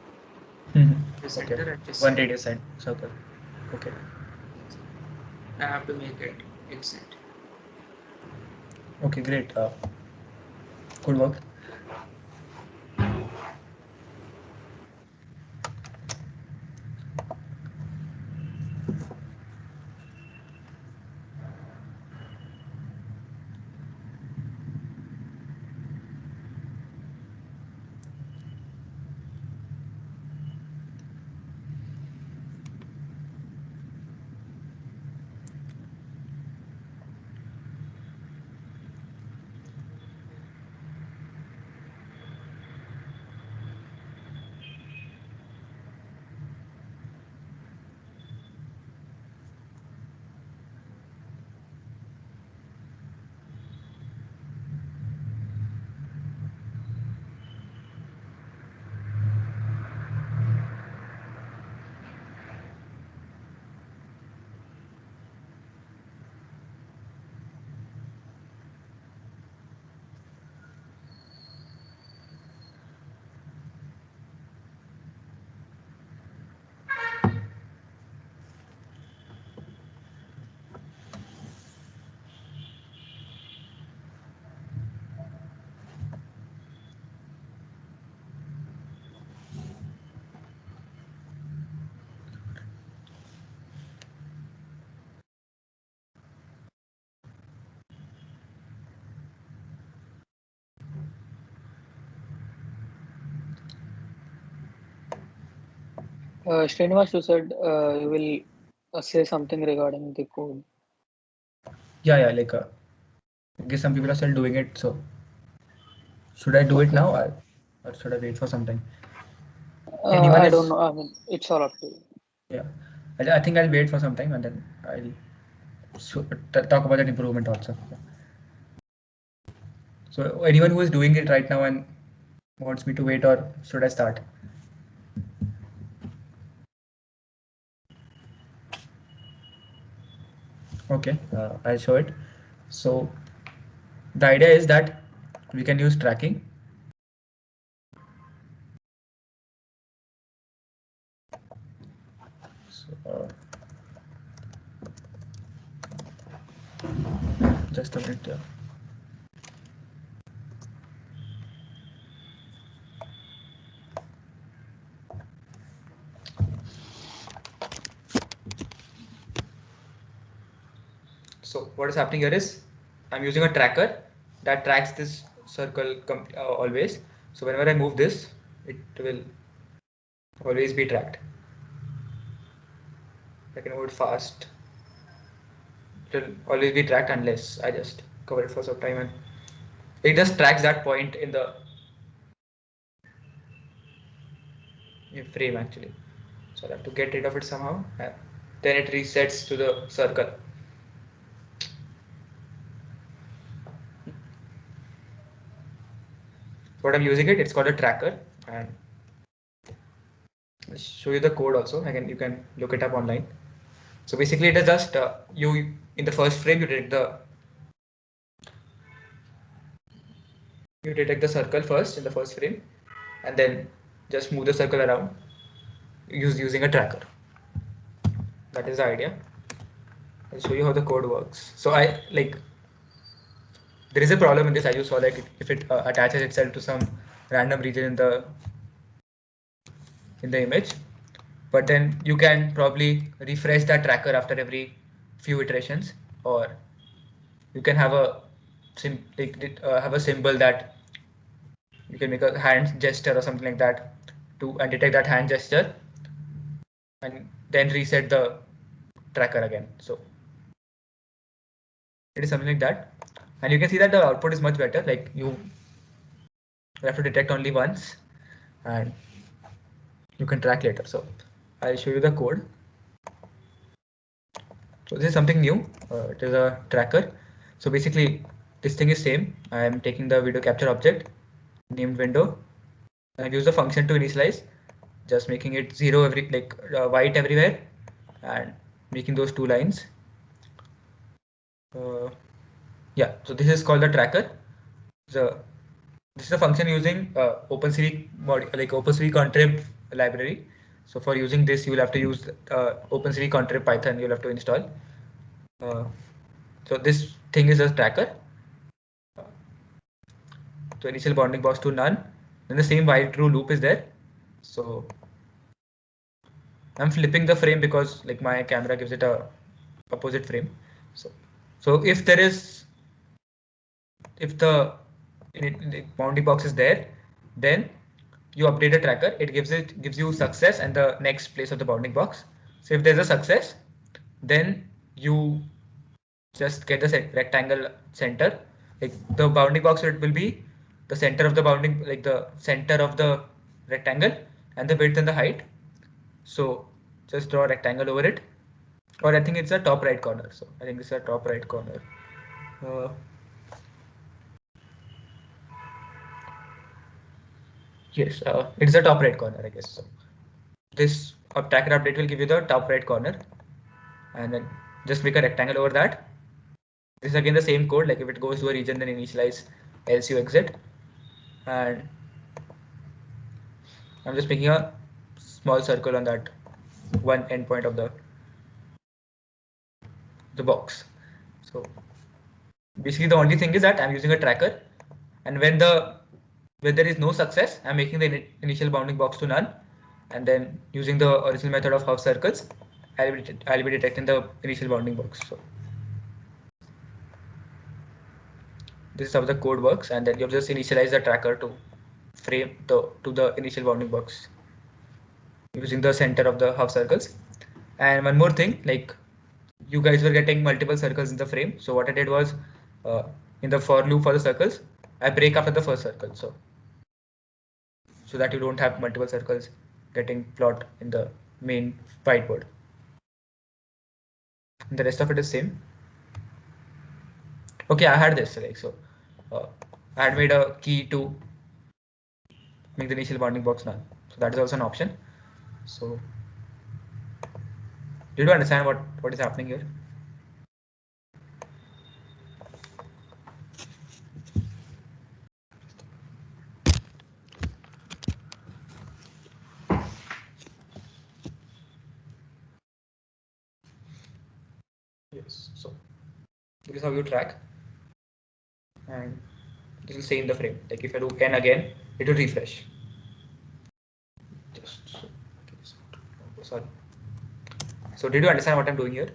Mhm. The Okay. center at this One side. radius and circle. Okay. I have to make it exact. Okay. Great. Good work. Srinivas, you said you will say something regarding the code. Yeah, like I guess some people are still doing it. So should I do it Okay. now, or should I wait for some time? Anyone I don't is? know. I mean, it's all up to you. Yeah, I think I'll wait for some time and then I'll talk about that improvement also. So anyone who is doing it right now and wants me to wait, or should I start? Okay, I'll show it. So the idea is that we can use tracking. So, just a minute. So what is happening here is I'm using a tracker that tracks this circle always. So whenever I move this, it will always be tracked. I can move it fast. It will always be tracked unless I just cover it for some time, and it just tracks that point in the frame actually. So I have to get rid of it somehow. Then it resets to the circle. What I'm using it's called a tracker, and I'll show you the code also. Again, you can look it up online. So basically, it is just you in the first frame you detect the circle first in the first frame, and then just move the circle around using a tracker. That is the idea. I'll show you how the code works. So there is a problem in this. As you saw, like if it attaches itself to some random region in the image, but then you can probably refresh that tracker after every few iterations, or you can have a have a symbol that you can make a hand gesture or something like that to and detect that hand gesture and then reset the tracker again. So it is something like that, and you can see that the output is much better. Like you have to detect only once and you can track later. So I'll show you the code. So this is something new. It is a tracker. So basically this thing is same. I am taking the video capture object named window and use the function to initialize, just making it zero white everywhere and making those two lines. Yeah, so this is called the tracker. So this is a function using OpenCV OpenCV contrib library. So for using this, you will have to use OpenCV contrib Python. You'll have to install. So this thing is a tracker. So initial bounding box to none. Then the same while true loop is there. So I'm flipping the frame because like my camera gives it a opposite frame. So if the bounding box is there, then you update the tracker. It gives you success and the next place of the bounding box. So if there's a success, then you just get the rectangle center. Like the bounding box, it will be the center of the bounding, like the center of the rectangle and the width and the height. So just draw a rectangle over it, or I think it's a top right corner. So I think it's a top right corner. Uh, yes, it's the top right corner, I guess. So this tracker update will give you the top right corner, and then just make a rectangle over that. This is again the same code. Like if it goes to a region, then initialize, else you exit. And I'm just making a small circle on that one endpoint of the box. So basically the only thing is that I'm using a tracker, and when there is no success, I'm making the initial bounding box to none, and then using the original method of half circles, I'll be detecting the initial bounding box. So this is how the code works, and then you just initialize the tracker to frame to the initial bounding box. using the center of the half circles. And one more thing, like you guys were getting multiple circles in the frame. So what I did was in the for loop for the circles, I break after the first circle. So that you don't have multiple circles getting plot in the main whiteboard. And the rest of it is same. Okay, I had this like so. I had made a key to make the initial bounding box null. So that is also an option. So did you understand what is happening here? Yes. So this is how you track, and this will stay in the frame. Like if I do n again, it will refresh. Just so, sorry. So did you understand what I'm doing here?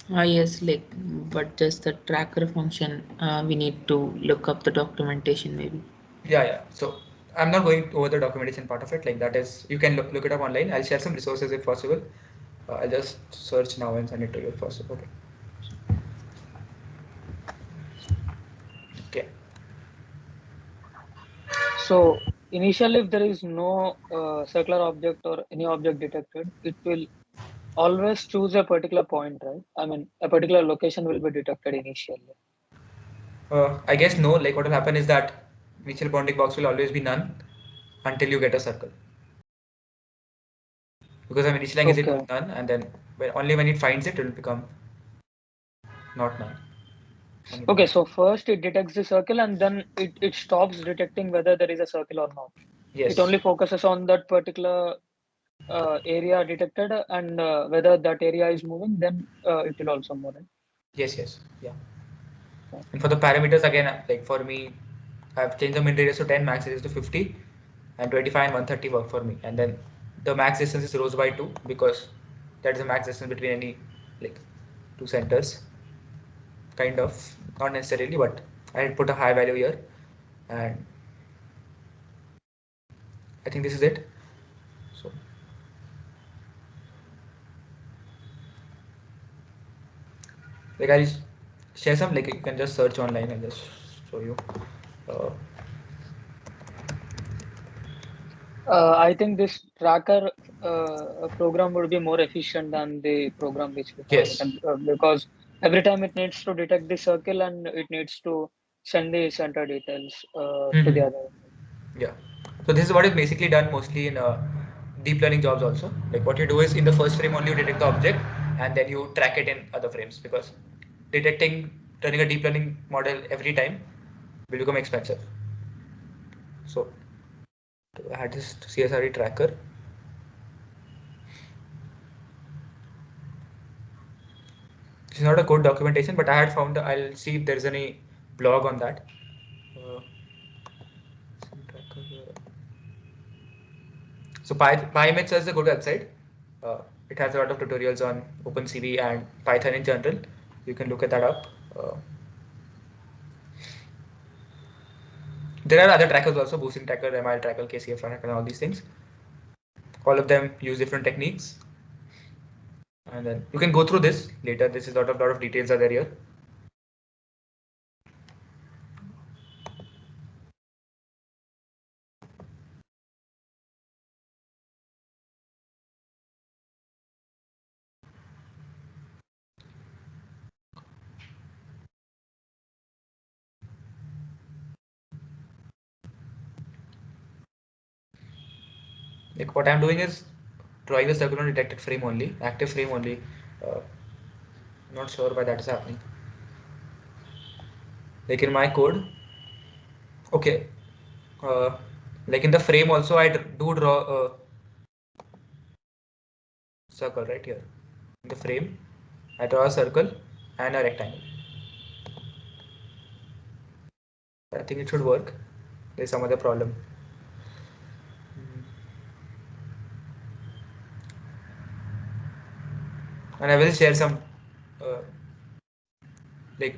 Yes, like, but just the tracker function, we need to look up the documentation maybe. Yeah. So I'm not going over the documentation part of it. Like that is, you can look it up online. I'll share some resources if possible. I'll just search now and send it to you if possible. Okay. So initially, if there is no circular object or any object detected, it will always choose a particular point, right? I mean, a particular location will be detected initially. I guess no. Like what will happen is that initial bounding box will always be none until you get a circle. Because I'm initializing it Okay. with none, and then only when it finds it, it will become not none. Okay, so first it detects the circle and then it stops detecting whether there is a circle or not. Yes. It only focuses on that particular area detected and whether that area is moving, then it will also move. Right? Yes. Yeah. And for the parameters again, like for me, I've changed the min radius to 10, max radius to 50, and 25 and 130 work for me. And then the max distance is rose by 2 because that is the max distance between any like two centers. Kind of, not necessarily, but I put a high value here, and I think this is it. So like I'll share some, like you can just search online and just show you. Uh, I think this tracker program would be more efficient than the program which we have yes. written because every time it needs to detect the circle and it needs to send the center details to the other. Yeah. So this is what is basically done mostly in deep learning jobs also. Like what you do is in the first frame only you detect the object and then you track it in other frames because running a deep learning model every time will become expensive. So I had this CSRB tracker. This is not a code documentation, but I had found, I'll see if there's any blog on that. So PyMaths is a good website. It has a lot of tutorials on OpenCV and Python in general. You can look at that up. There are other trackers also, boosting tracker, ML tracker, KCF tracker, and all these things. All of them use different techniques. And then you can go through this later. This is lot of details are there here. Like what I'm doing is drawing the circle on detected frame only, active frame only. Not sure why that is happening. Like in my code, okay, like in the frame also I do draw a circle right here. In the frame, I draw a circle and a rectangle. I think it should work. There's some other problem. And I will share some uh, like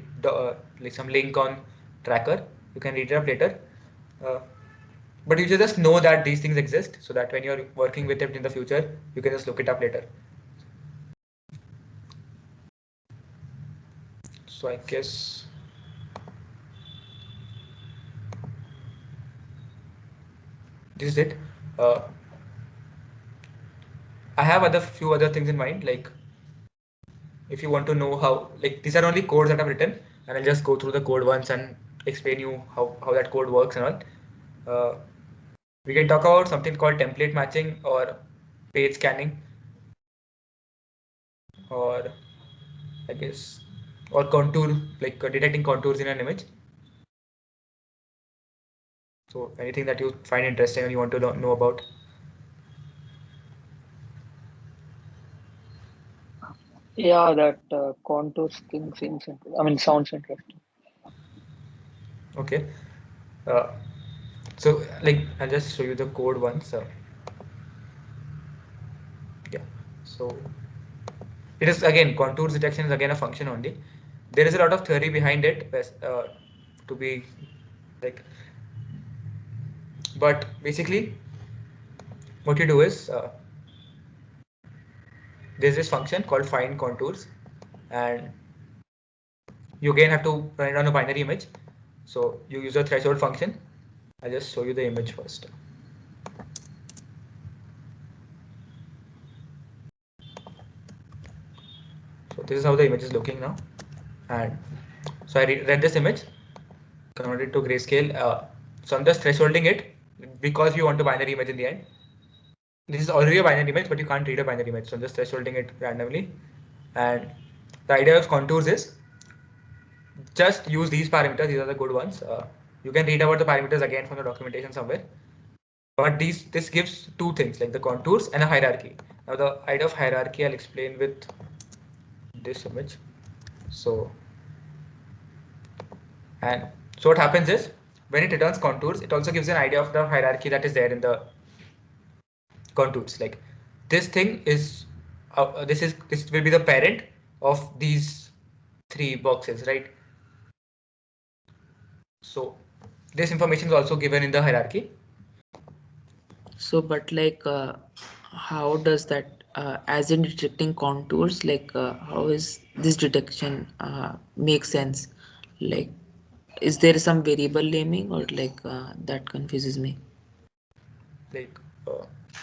some link on tracker. You can read it up later. But you should just know that these things exist, so that when you're working with it in the future, you can just look it up later. So I guess this is it. I have few other things in mind, like if you want to know how, like these are only codes that I've written, and I'll just go through the code once and explain you how that code works and all. We can talk about something called template matching or page scanning, or I guess, or contour, like detecting contours in an image. So anything that you find interesting and you want to know about. Yeah, that contours thing sounds interesting. Okay. Uh, so like I'll just show you the code once. Yeah. So it is again, contours detection is again a function only. There is a lot of theory behind it, to be like, but basically what you do is there's this function called find contours, and you again have to run it on a binary image. So you use a threshold function. I'll just show you the image first. So this is how the image is looking now, and so I read this image, converted to grayscale. So I'm just thresholding it because we want a binary image in the end. This is already a binary image, but you can't read a binary image, so I'm just thresholding it randomly. And the idea of contours is just use these parameters. These are the good ones. You can read about the parameters again from the documentation somewhere. But this gives two things, like the contours and a hierarchy. Now the idea of hierarchy I'll explain with this image. So and so what happens is when it returns contours, it also gives an idea of the hierarchy that is there in the contours. Like this thing is this will be the parent of these three boxes, right? So this information is also given in the hierarchy. So, but like, how does that, as in detecting contours, like, how is this detection make sense? Like, is there some variable naming or like that confuses me? Like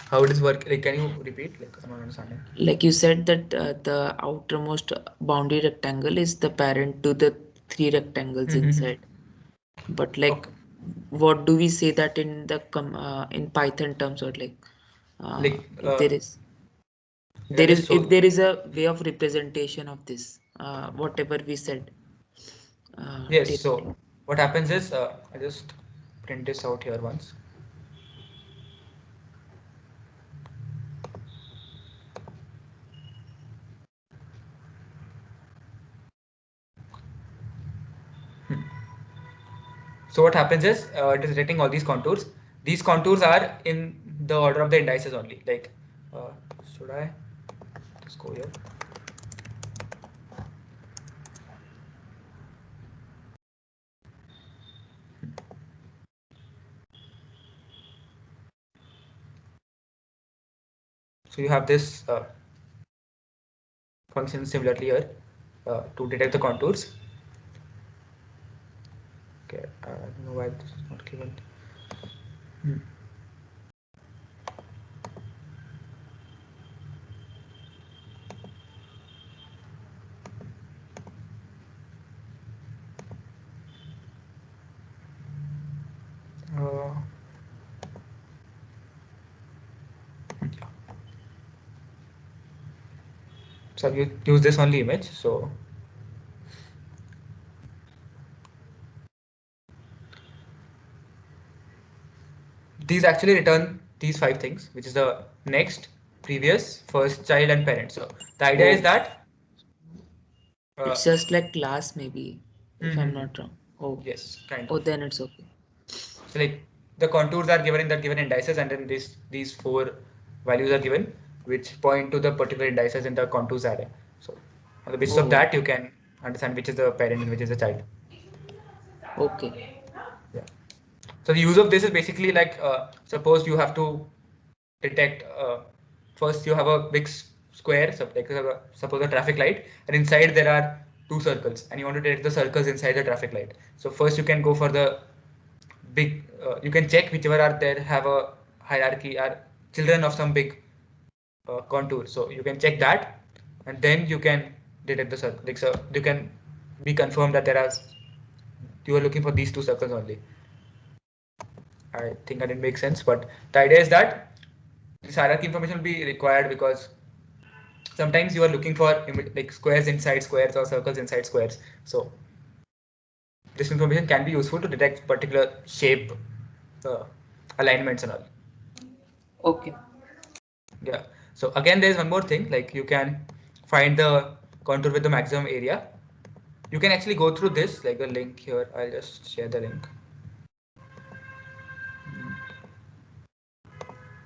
how it is work? Like, can you repeat? Like, I'm not understanding. Like you said that the outermost boundary rectangle is the parent to the three rectangles inside. But like, Okay. what do we say that in the in Python terms, or like, Like if there is yeah, just if so there is a way of representation of this, whatever we said yes. directly. So what happens is I just print this out here once. So what happens is it is detecting all these contours. These contours are in the order of the indices only. Like, uh, should I just go here? So you have this function similarly here to detect the contours. Okay, I don't know why this is not given. Uh, so you use this only image. So these actually return these five things, which is the next, previous, first child, and parent. So the idea is Oh, that it's just like class maybe, if I'm mm-hmm. not wrong. Oh, Yes, kind oh, of. then it's okay. So like the contours are given in the given indices, and then these four values are given, which point to the particular indices in the contours array. So on the basis of Oh, that, you can understand which is the parent and which is the child. okay. Yeah. So the use of this is basically like, suppose you have to detect, first you have a big square, so like suppose a traffic light, and inside there are two circles, and you want to detect the circles inside the traffic light. So first you can go for the big, you can check whichever are there have a hierarchy, are children of some big contour. So you can check that, and then you can detect the circle. Like, so you can be confirmed that there are, you are looking for these two circles only. I think I didn't make sense, but the idea is that this hierarchy information will be required because sometimes you are looking for like squares inside squares or circles inside squares. So this information can be useful to detect particular shape alignments and all. Okay. Yeah. So again, there's one more thing, like you can find the contour with the maximum area. You can actually go through this, like the link here. I'll just share the link.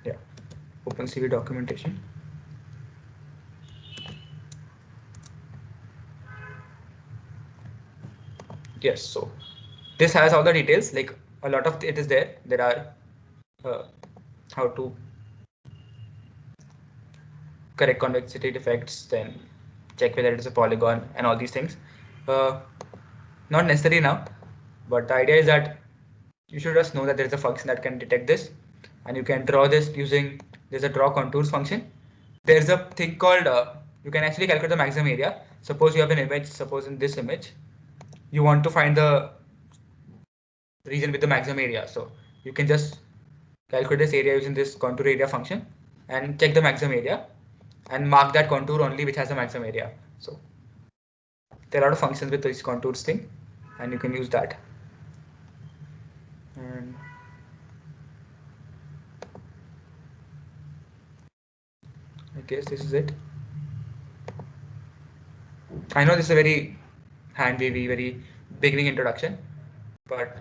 Yeah. OpenCV documentation. Yes. So this has all the details, like a lot of it is there. There are how to correct convexity defects, then check whether it is a polygon and all these things. Not necessary now, but the idea is that you should just know that there is a function that can detect this, and you can draw this using, there's a draw contours function. There's a thing called, you can actually calculate the maximum area. Suppose you have an image, suppose in this image, you want to find the region with the maximum area. So you can just calculate this area using this contour area function and check the maximum area and mark that contour only which has the maximum area. So there are a lot of functions with this contours thing, and you can use that. And I guess this is it. I know this is a very hand wavy, very beginning introduction, but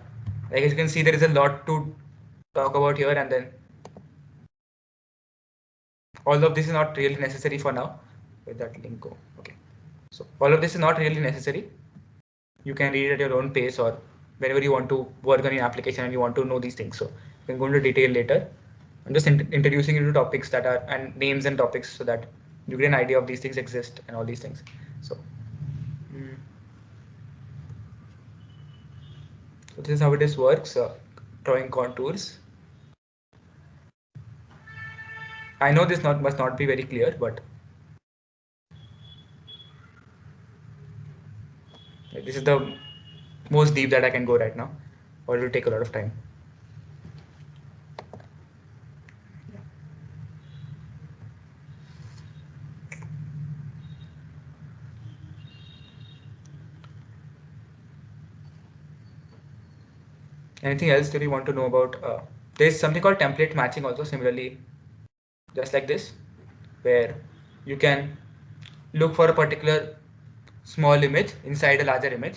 like as you can see, there is a lot to talk about here, and then all of this is not really necessary for now. Where that link go? Okay. So all of this is not really necessary. You can read at your own pace or whenever you want to work on your application and you want to know these things. So you can go into detail later. I'm just introducing you to topics that are, and names and topics, so that you get an idea of these things exist and all these things. So, so this is how it works. Drawing contours. I know this must not be very clear, but this is the most deep that I can go right now, or it will take a lot of time. Anything else that you want to know about? There's something called template matching also, similarly, just like this, where you can look for a particular small image inside a larger image,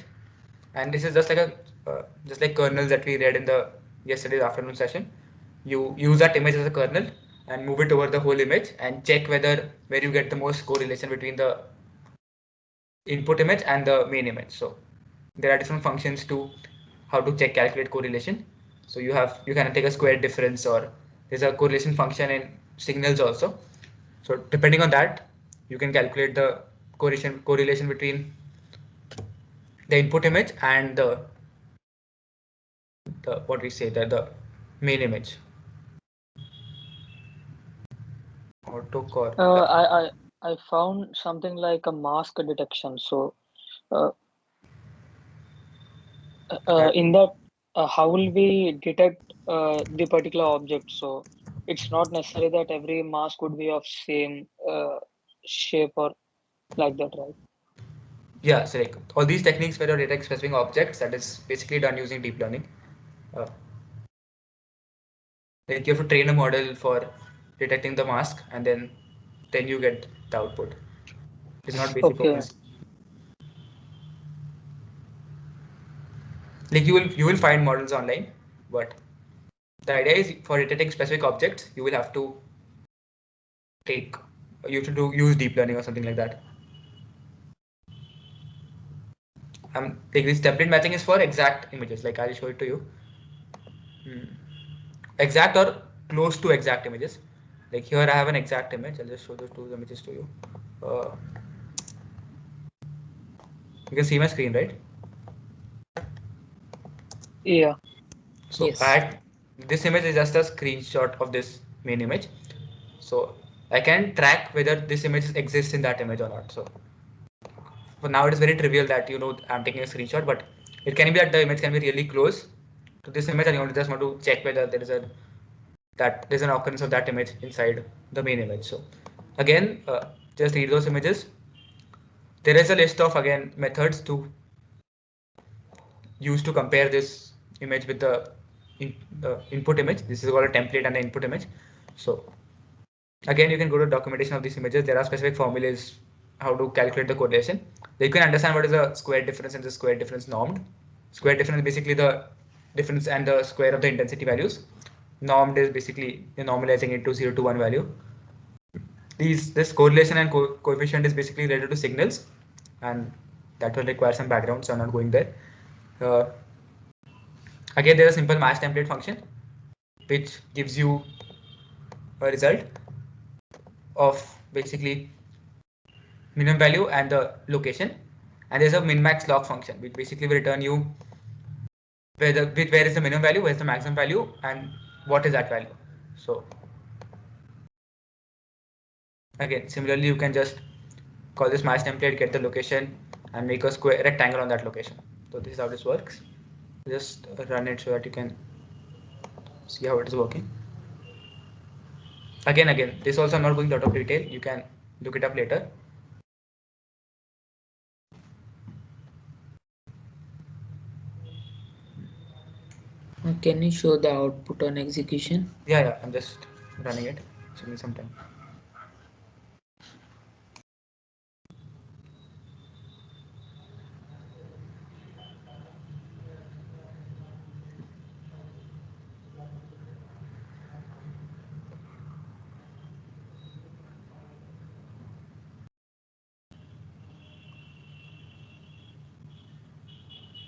and this is just like a just like kernels that we read in the yesterday's afternoon session. You use that image as a kernel and move it over the whole image and check whether where you get the most correlation between the input image and the main image. So there are different functions to how to check calculate correlation. So you can take a square difference, or there's a correlation function in signals also. So depending on that, you can calculate the correlation between the input image and the what we say, the main image. Autocore. I found something like a mask detection. So uh, in that, how will we detect the particular object? So it's not necessary that every mask would be of same shape or like that, right? Yeah, so like all these techniques where you detect specific objects, that is basically done using deep learning. Uh, like you have to train a model for detecting the mask, and then you get the output. It's not basic Okay. open. Like you will find models online, but the idea is for detecting specific objects, you will have to take you have to use deep learning or something like that. Like this template matching is for exact images. Like I'll show it to you. exact or close to exact images. Like here I have an exact image. I'll just show the two images to you. You can see my screen, right? Yeah. So Yes. this image is just a screenshot of this main image. So I can track whether this image exists in that image or not. So for now it is very trivial that I'm taking a screenshot, but it can be that the image can be really close to this image and you just want to check whether there's an occurrence of that image inside the main image. So again, just read those images. There is a list of again methods to use to compare this image with the input image. This is called a template and the input image. So again, you can go to documentation of these images. There are specific formulas how to calculate the correlation. You can understand what is the square difference and the square difference normed. Square difference is basically the difference and the square of the intensity values. Normed is basically normalizing it to 0 to 1 value. This correlation and coefficient is basically related to signals, and that will require some background, so I'm not going there. Again, there's a simple match template function which gives you a result of basically minimum value and the location, and there's a min-max log function which basically will return you where is the minimum value, where is the maximum value, and what is that value. So again, similarly, you can just call this match template, get the location, and make a square rectangle on that location. So this is how this works. Just run it so that you can see how it is working. Again, this also I'm not going out of detail. You can look it up later. Can you show the output on execution? Yeah, I'm just running it. Give me some time.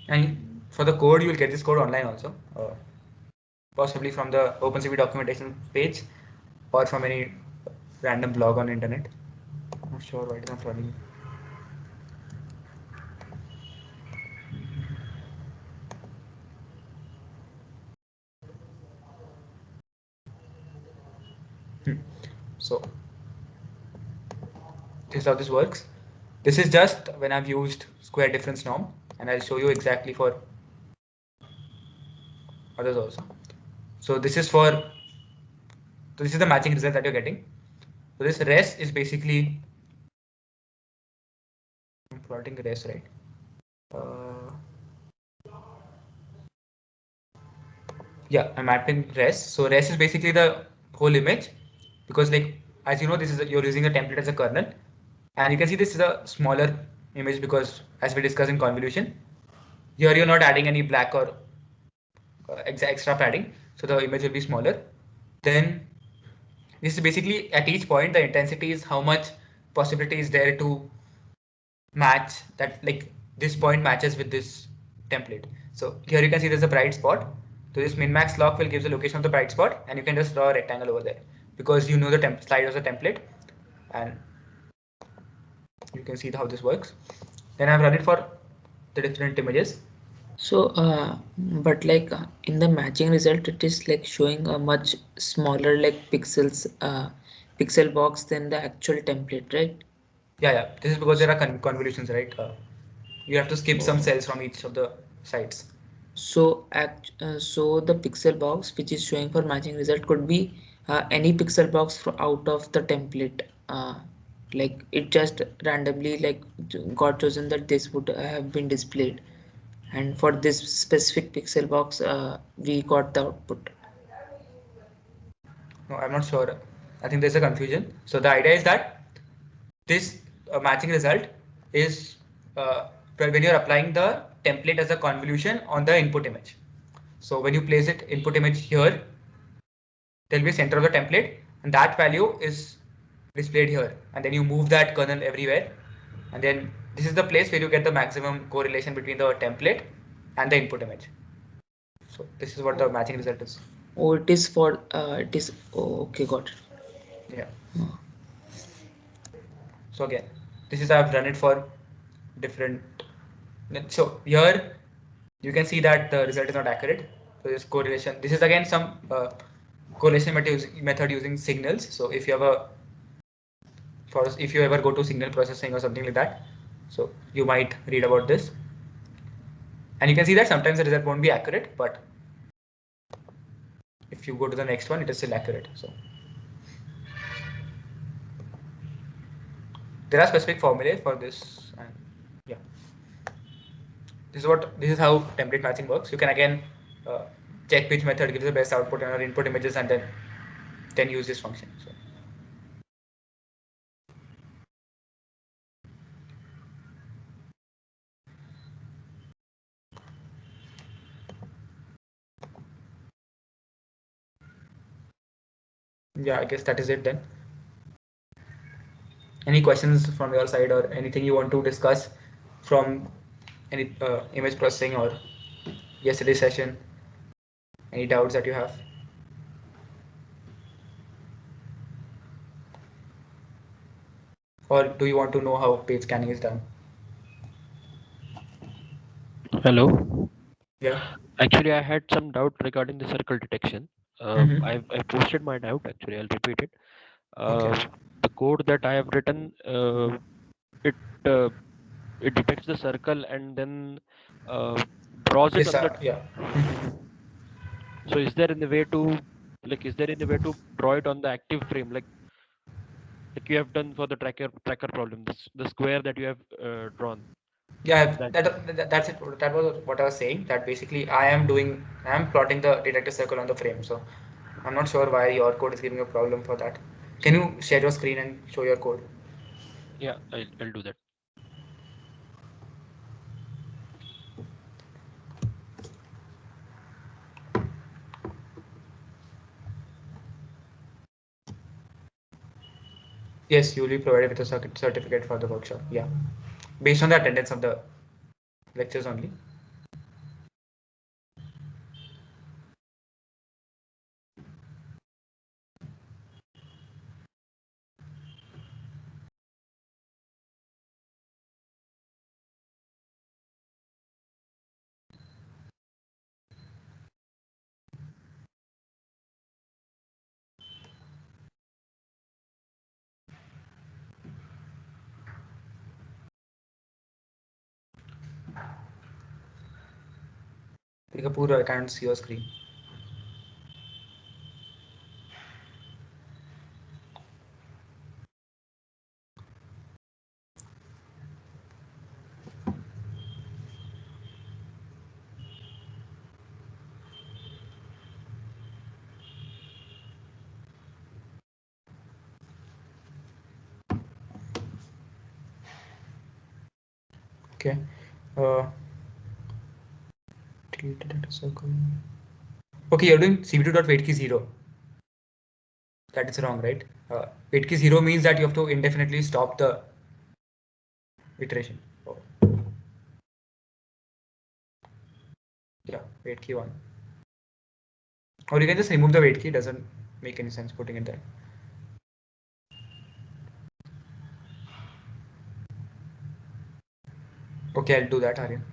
And for the code, you will get this code online also, possibly from the OpenCV documentation page or from any random blog on the internet. I'm not sure why it is not running. So this is how this works. This is just when I've used square difference norm, and I'll show you exactly for others also. So this is the matching result that you're getting. So this res is basically, I'm plotting res, right? Yeah, I'm mapping res. So res is basically the whole image, because like as you know, you're using a template as a kernel, and you can see this is a smaller image because as we discussed in convolution, here you're not adding any black or extra padding, so the image will be smaller. Then this is basically at each point the intensity is how much possibility is there to match that, like this point matches with this template. So here you can see there's a bright spot. So this min-max log will give the location of the bright spot, and you can just draw a rectangle over there because you know the slide as a template, and you can see how this works. Then I've run it for the different images. So, but like in the matching result, it is like showing a much smaller like pixel box than the actual template, right? Yeah. This is because there are convolutions, right? You have to skip some Oh. cells from each of the sites. So, so the pixel box which is showing for matching result could be any pixel box out of the template. Like it just randomly like got chosen that this would have been displayed, and for this specific pixel box, we got the output. No, I'm not sure. I think there's a confusion. So the idea is that this matching result is when you're applying the template as a convolution on the input image. So when you place it input image here, there'll be a center of the template, and that value is displayed here, and then you move that kernel everywhere, and then this is the place where you get the maximum correlation between the template and the input image. So this is what the matching result is. Oh, it is for it is. Oh, okay, got it. Yeah. So again, this is I've done it for different. So here you can see that the result is not accurate. So this correlation. This is again some correlation method using signals. So if you have a if you ever go to signal processing or something like that, so you might read about this, and you can see that sometimes the result won't be accurate, but if you go to the next one, it is still accurate. So there are specific formulae for this, and yeah, this is how template matching works. You can again check which method gives the best output and input images, and then use this function. So yeah, I guess that is it then. Any questions from your side or anything you want to discuss from any image processing or yesterday's session? Any doubts that you have? Or do you want to know how page scanning is done? Hello. Yeah. Actually, I had some doubt regarding the circle detection. I've posted my doubt. Actually, I'll repeat it. Okay. The code that I have written, it uh, it detects the circle and then draws it Yes, on the. yeah. So is there any way to is there any way to draw it on the active frame like you have done for the tracker problem, the square that you have drawn? Yeah, That that's it. That was what I was saying. That basically I am plotting the detector circle on the frame. So I'm not sure why your code is giving a problem for that. Can you share your screen and show your code? yeah, I'll do that. Yes, you will be provided with a certificate for the workshop. Yeah, based on the attendance of the lectures only. Kharagpur, I can't see your screen. Okay. Data circle. Okay, you're doing cv2.wait key 0. That is wrong, right? Wait key 0 means that you have to indefinitely stop the iteration. Oh. Yeah, wait key 1. Or you can just remove the wait key, doesn't make any sense putting it there. Okay, I'll do that, Aryan.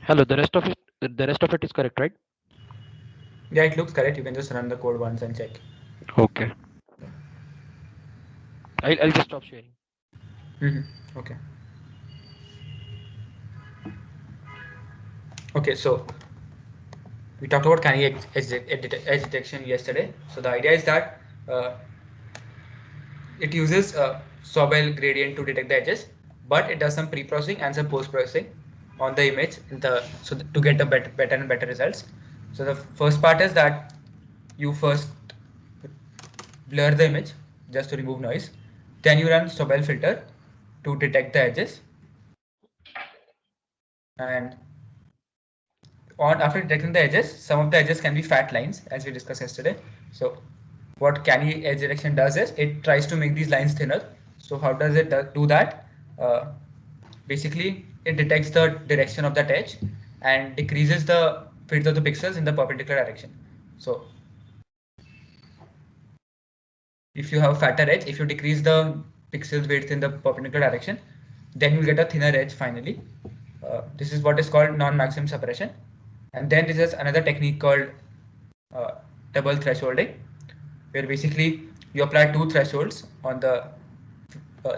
Hello, the rest of it is correct, right? Yeah, it looks correct. You can just run the code once and check. Okay. I'll just stop sharing. Okay. Okay, so we talked about canny edge detection yesterday. So the idea is that it uses Sobel gradient to detect the edges, but it does some pre-processing and some post-processing on the image to get a better and better results. So the first part is that you first blur the image just to remove noise. Then you run Sobel filter to detect the edges. And after detecting the edges, some of the edges can be fat lines, as we discussed yesterday. So what canny edge detection does is it tries to make these lines thinner. So how does it do that? Basically, it detects the direction of that edge and decreases the width of the pixels in the perpendicular direction. So if you have a fatter edge, if you decrease the pixels width in the perpendicular direction, then you get a thinner edge finally. This is what is called non-maximum suppression. And then there is another technique called uh, double thresholding, where basically you apply two thresholds on the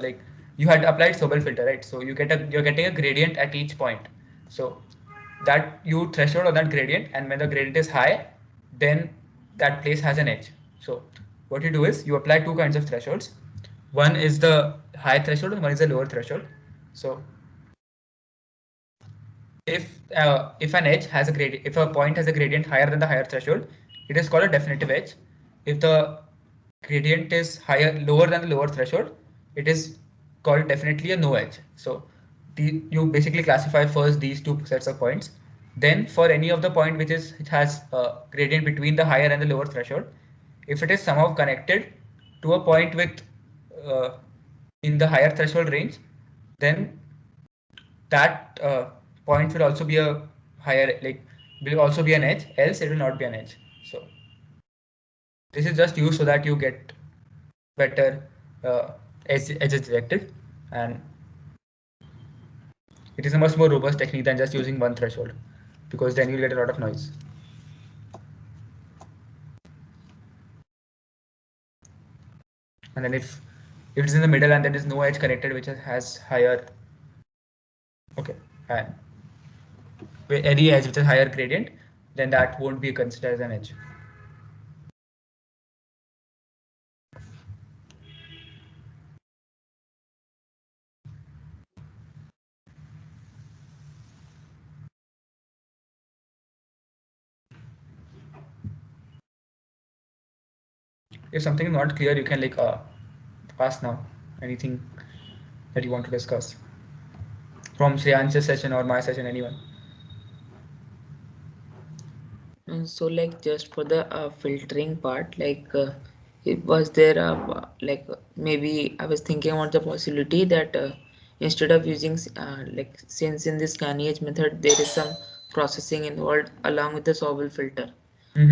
like you had applied Sobel filter, right? So you're getting a gradient at each point. So that you threshold on that gradient, and when the gradient is high, then that place has an edge. So what you do is you apply two kinds of thresholds. One is the high threshold and one is the lower threshold. So if an edge has a gradient, if a point has a gradient higher than the higher threshold, it is called a definitive edge. If the gradient is lower than the lower threshold, it is called definitely a no edge. So you basically classify first these two sets of points. Then for any of the point which has a gradient between the higher and the lower threshold, if it is somehow connected to a point with uh, in the higher threshold range, then that point will also be a higher, like will also be an edge, else it will not be an edge. So this is just used so that you get better edges detected, and it is a much more robust technique than just using one threshold, because then you'll get a lot of noise. And then if it's in the middle and there is no edge connected which has higher, okay, and any edge which has higher gradient, then that won't be considered as an edge. If something is not clear, you can like ask now. Anything that you want to discuss from Shreyansh's session or my session, anyone. So like just for the filtering part, like it was there like maybe I was thinking about the possibility that instead of using like since in this Kanye method there is some processing involved along with the Sobel filter.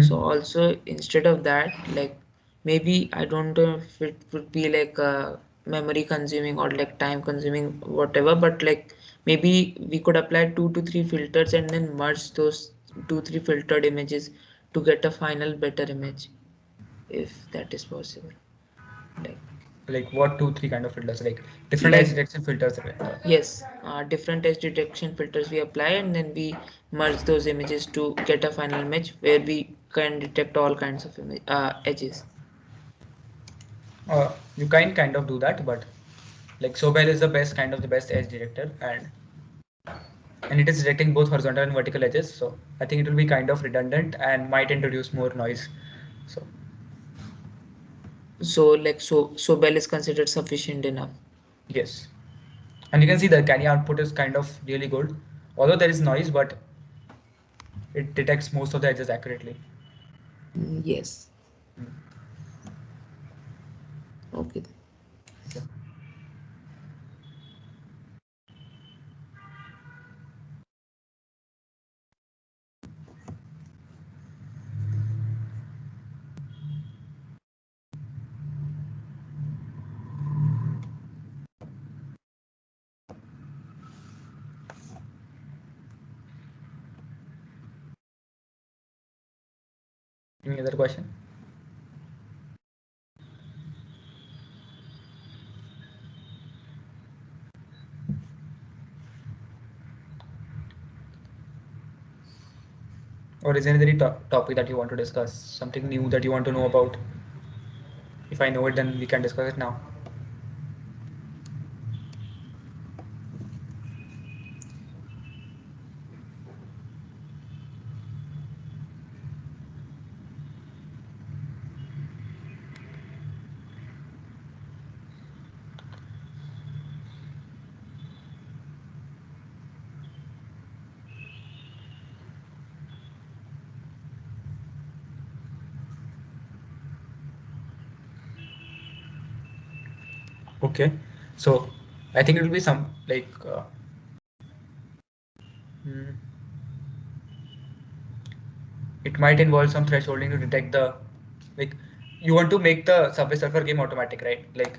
So also instead of that, like maybe I don't know if it would be like memory consuming or like time consuming whatever, but like maybe we could apply 2 to 3 filters and then merge those 2 3 filtered images to get a final better image, if that is possible. Like what 2 3 kind of filters, like different edge detection filters, right? Yes, different edge detection filters we apply and then we merge those images to get a final image where we can detect all kinds of edges. You can kind of do that, but like Sobel is the best edge detector, and it is detecting both horizontal and vertical edges. So I think it will be kind of redundant and might introduce more noise. So like Sobel is considered sufficient enough. Yes, and you can see the Canny output is kind of really good, although there is noise, but it detects most of the edges accurately. Yes. Okay. Okay. Any other question? Or is there any topic that you want to discuss? Something new that you want to know about? If I know it, then we can discuss it now. Okay, so I think it will be some like it might involve some thresholding to detect the like you want to make the Subway Surfer game automatic, right? Like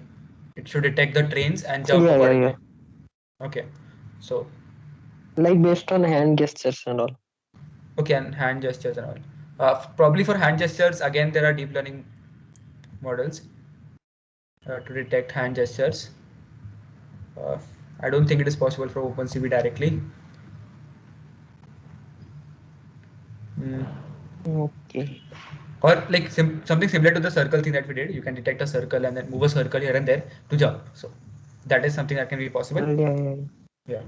it should detect the trains and jump Yeah, yeah, accordingly. yeah. Okay, so Like based on hand gestures and all. okay, and hand gestures and all. Probably for hand gestures, again there are deep learning models to detect hand gestures. Uh, I don't think it is possible for OpenCV directly. Mm. Okay. Or like something similar to the circle thing that we did. You can detect a circle and then move a circle here and there to jump. So that is something that can be possible. Yeah, yeah, yeah.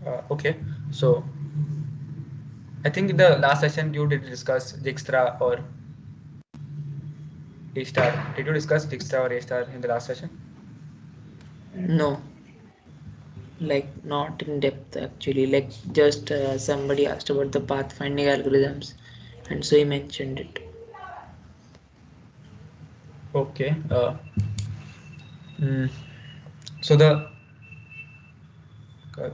Yeah. Okay. So I think in the last session you did discuss Dijkstra or A star. Did you discuss Dijkstra or A star in the last session? No, like not in depth actually. Like just somebody asked about the pathfinding algorithms, and so he mentioned it. Okay. Mm, so the uh,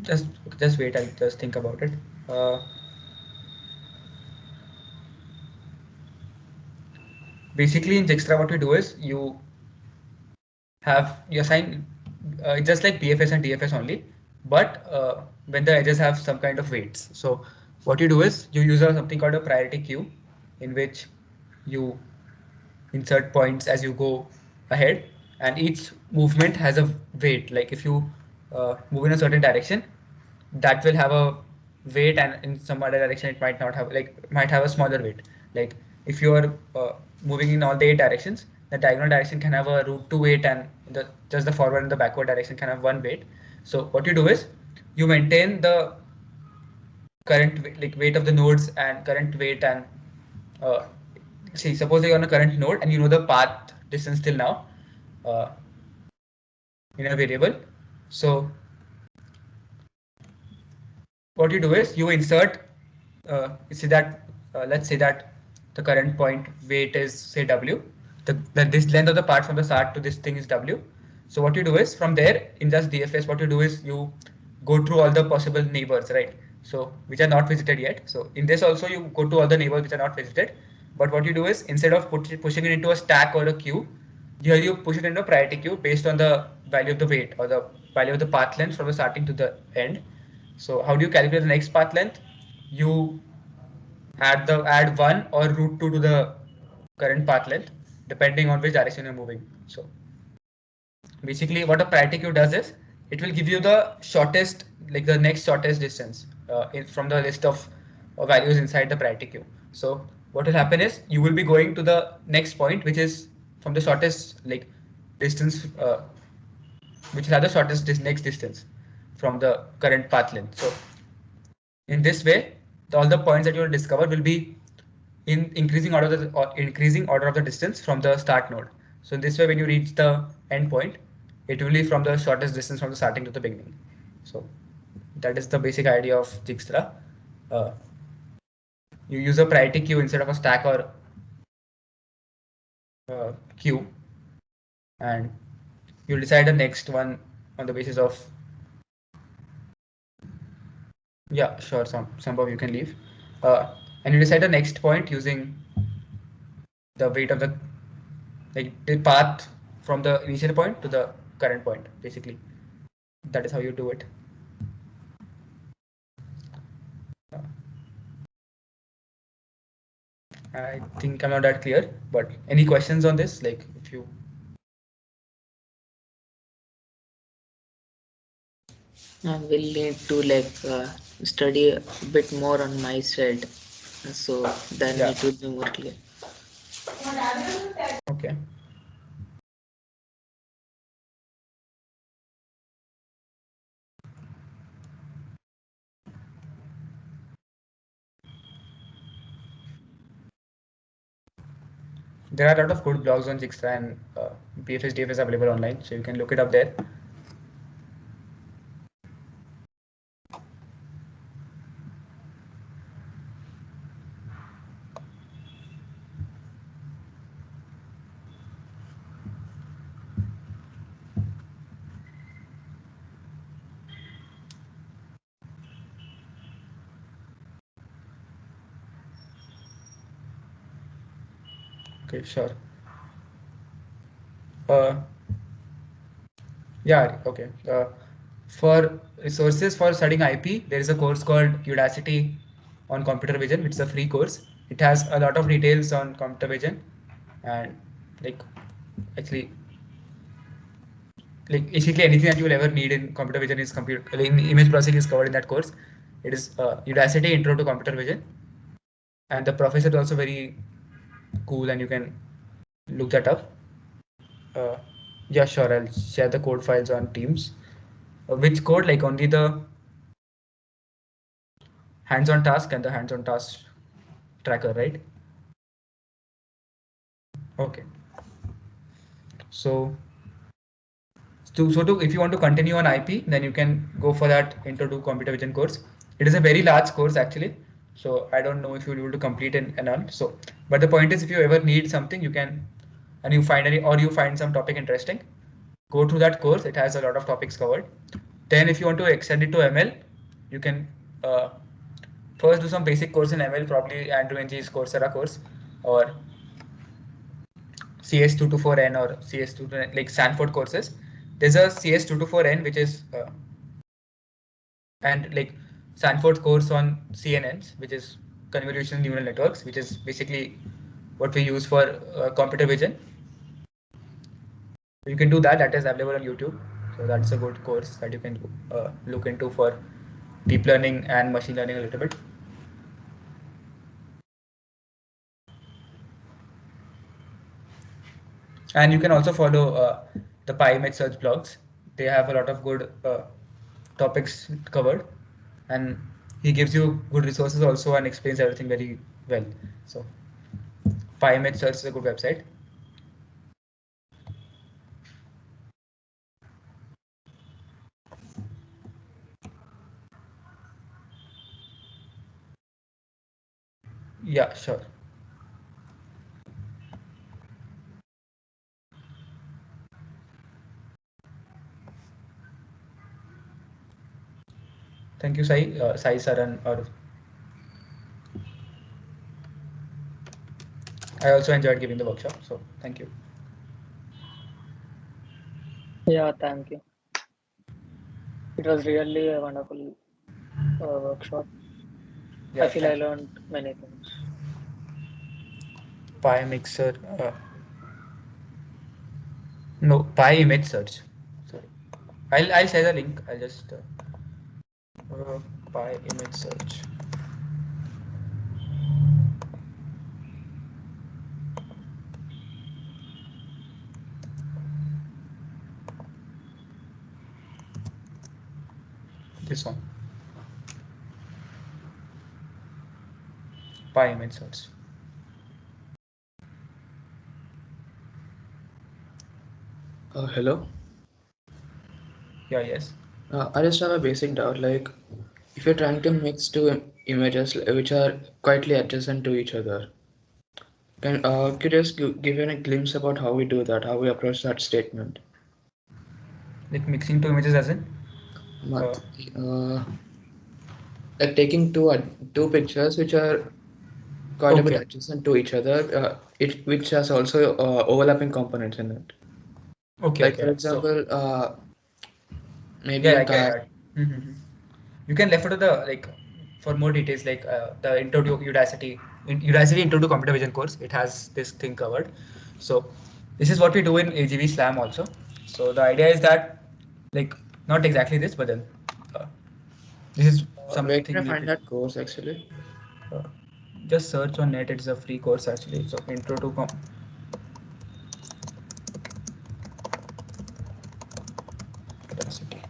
just just wait. I'll just think about it. Uh, Basically, in Dijkstra, what we do is you assign it's just like BFS and DFS only, but when the edges have some kind of weights. So what you do is you use something called a priority queue, in which you insert points as you go ahead, and each movement has a weight. Like if you move in a certain direction, that will have a weight, and in some other direction it might not have, like might have a smaller weight. Like if you are moving in all the 8 directions, the diagonal direction can have a root 2 weight, and just the forward and the backward direction can have 1 weight. So what you do is you maintain the current like weight of the nodes and current weight, and uh, see, suppose you're on a current node and you know the path distance till now uh, in a variable. So what you do is you insert say that let's say that the current point weight is say w, this length of the path from the start to this thing is w. So what you do is from there in just DFS, what you do is you go through all the possible neighbors, right? So which are not visited yet. So in this also you go to all the neighbors which are not visited, but what you do is instead of pushing it into a stack or a queue, here you push it into a priority queue based on the value of the weight or the value of the path length from the starting to the end. So how do you calculate the next path length? You add 1 or root 2 to the current path length depending on which direction you're moving. So basically what a priority queue does is it will give you the shortest, like the next shortest distance from the list of values inside the priority queue. So what will happen is you will be going to the next point, which is from the shortest like distance, which will have the shortest next distance from the current path length. So in this way, all the points that you will discover will be in increasing order of the distance from the start node. So in this way, when you reach the end point, it will be from the shortest distance from the starting to the beginning. So that is the basic idea of Dijkstra. Uh, you use a priority queue instead of a stack or queue, and you'll decide the next one on the basis of, yeah, sure, some of you can leave, and you decide the next point using the weight of the path from the initial point to the current point. Basically, that is how you do it. I think I'm not that clear, but any questions on this? Like if you I will need to study a bit more on my side, so then yeah, it would be more clear. okay. There are a lot of good blogs on Dijkstra, and BFS DFS available online, so you can look it up there. Okay, sure. Yeah, okay. For resources for studying IP, there is a course called Udacity on computer vision, which is a free course. It has a lot of details on computer vision, and like actually like basically anything that you will ever need in computer vision is computer in image processing is covered in that course. It is Udacity Intro to Computer Vision, and the professor is also very cool, and you can look that up. Uh, yeah, sure. I'll share the code files on Teams. Which code? Like only the hands-on task and the hands-on task tracker, right? Okay. So, if you want to continue on IP, then you can go for that Intro to Computer Vision course. It is a very large course actually. So I don't know if you'll be able to complete it and all. So, but the point is, if you ever need something, you can, and you find any, or you find some topic interesting, go through that course. It has a lot of topics covered. Then if you want to extend it to ML, you can first do some basic course in ML, probably Andrew Ng's Coursera course, or CS224N or CS2 like Stanford courses. There's a CS224N which is and like Stanford course on CNNs, which is convolutional neural networks, which is basically what we use for computer vision. You can do that. That is available on YouTube. So that's a good course that you can look into for deep learning and machine learning a little bit. And you can also follow the PyMech search blogs. They have a lot of good topics covered, and he gives you good resources also and explains everything very well. So PyMech search is a good website. Yeah, sure. Thank you, Sai Saran. Or I also enjoyed giving the workshop, so thank you. Yeah, thank you. It was really a wonderful workshop. Yeah, I feel I thank you. learned many things. PyMixer. No, PyImage search. Sorry. I'll share the link. I'll just PyImage search. This one. PyImage search. Hello. Yeah, yes. I just have a basic doubt. Like, if you're trying to mix two images which are quietly adjacent to each other, could you just give you a glimpse about how we do that, how we approach that statement? Like mixing two images as in? Mat- like taking two pictures which are quite a bit Okay. adjacent to each other, which has also overlapping components in it. Okay, Like for okay. So example, maybe yeah, a I get car. that. You can refer to the like for more details like the intro to Udacity intro to computer vision course. It has this thing covered. So this is what we do in AGV Slam also. So the idea is that like not exactly this, but then uh, this is Where can something I find related. that course actually? Uh, just search on net. It's a free course actually. So intro to Udacity.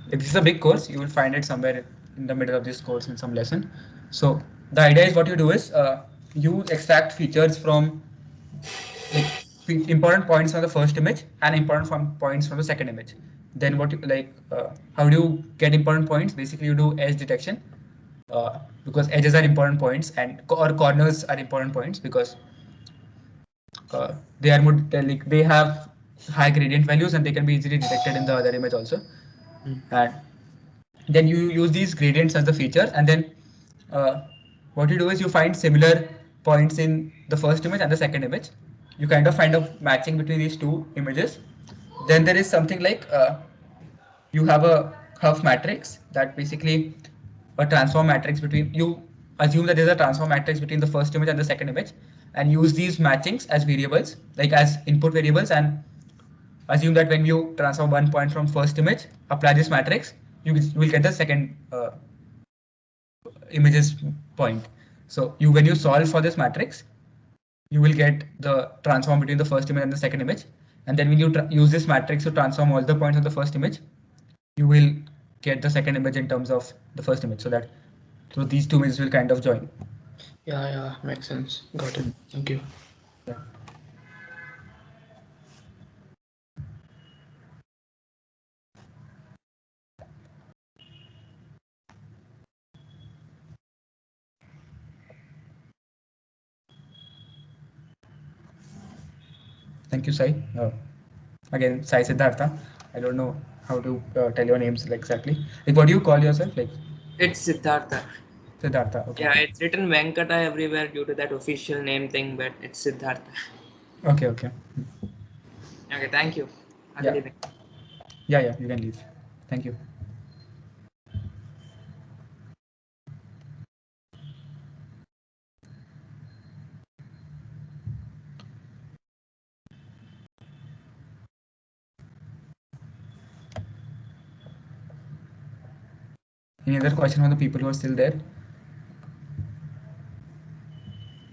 Like, this is a big course. You will find it somewhere in the middle of this course in some lesson. So the idea is what you do is you extract features from like important points from the first image and important points from the second image. Then what you like? How do you get important points? Basically, you do edge detection because edges are important points and or corners are important points because they are like they have high gradient values, and they can be easily detected in the other image also. And then you use these gradients as the feature, and then uh, what you do is you find similar points in the first image and the second image. You kind of find a matching between these two images. Then there is something like you have a Huff matrix that basically a transform matrix between, you assume that there's a transform matrix between the first image and the second image, and use these matchings as variables, like as input variables, and assume that when you transform one point from first image, apply this matrix, you will get the second images point. So you, when you solve for this matrix, you will get the transform between the first image and the second image. And then when you use this matrix to transform all the points of the first image, you will get the second image in terms of the first image. So these two images will kind of join. Yeah, makes sense. Got it. Thank you. Yeah. Thank you, Sai. Again, Sai Siddhartha. I don't know how to tell your names exactly. Like, what do you call yourself? Like, It's Siddhartha. Siddhartha. Okay. Yeah, it's written Venkata everywhere due to that official name thing, but it's Siddhartha. Okay. Okay. Okay, thank you. I'll Yeah. leave it. Yeah. You can leave. Thank you. Any other question from the people who are still there?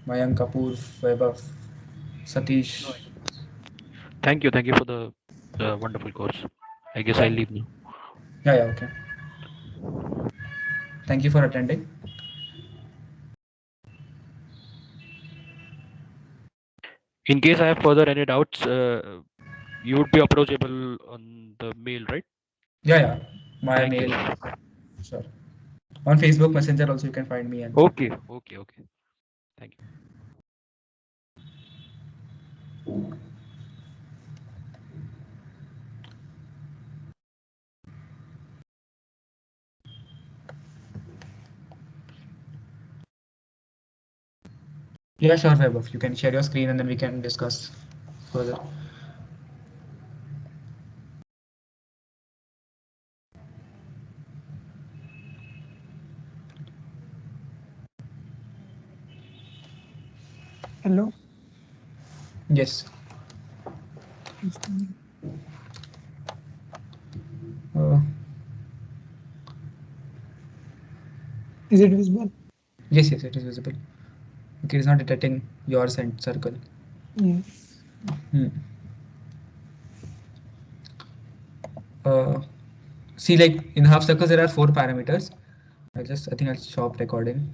Mayank, Kapoor, Vaibhav, Satish. Thank you for the wonderful course. I guess I'll leave now. Yeah. Okay. Thank you for attending. In case I have further any doubts, you would be approachable on the mail, right? Yeah. My Thank you. mail. Sure. On Facebook Messenger also you can find me. And Okay. Thank you. yeah, sure, Vaibhav. You can share your screen and then we can discuss further. Hello. Yes. Uh, Is it visible? yes, it is visible. Okay, it's not detecting your circle. Yes. Hmm. See, like in half circles, there are 4 parameters. I think I'll stop recording.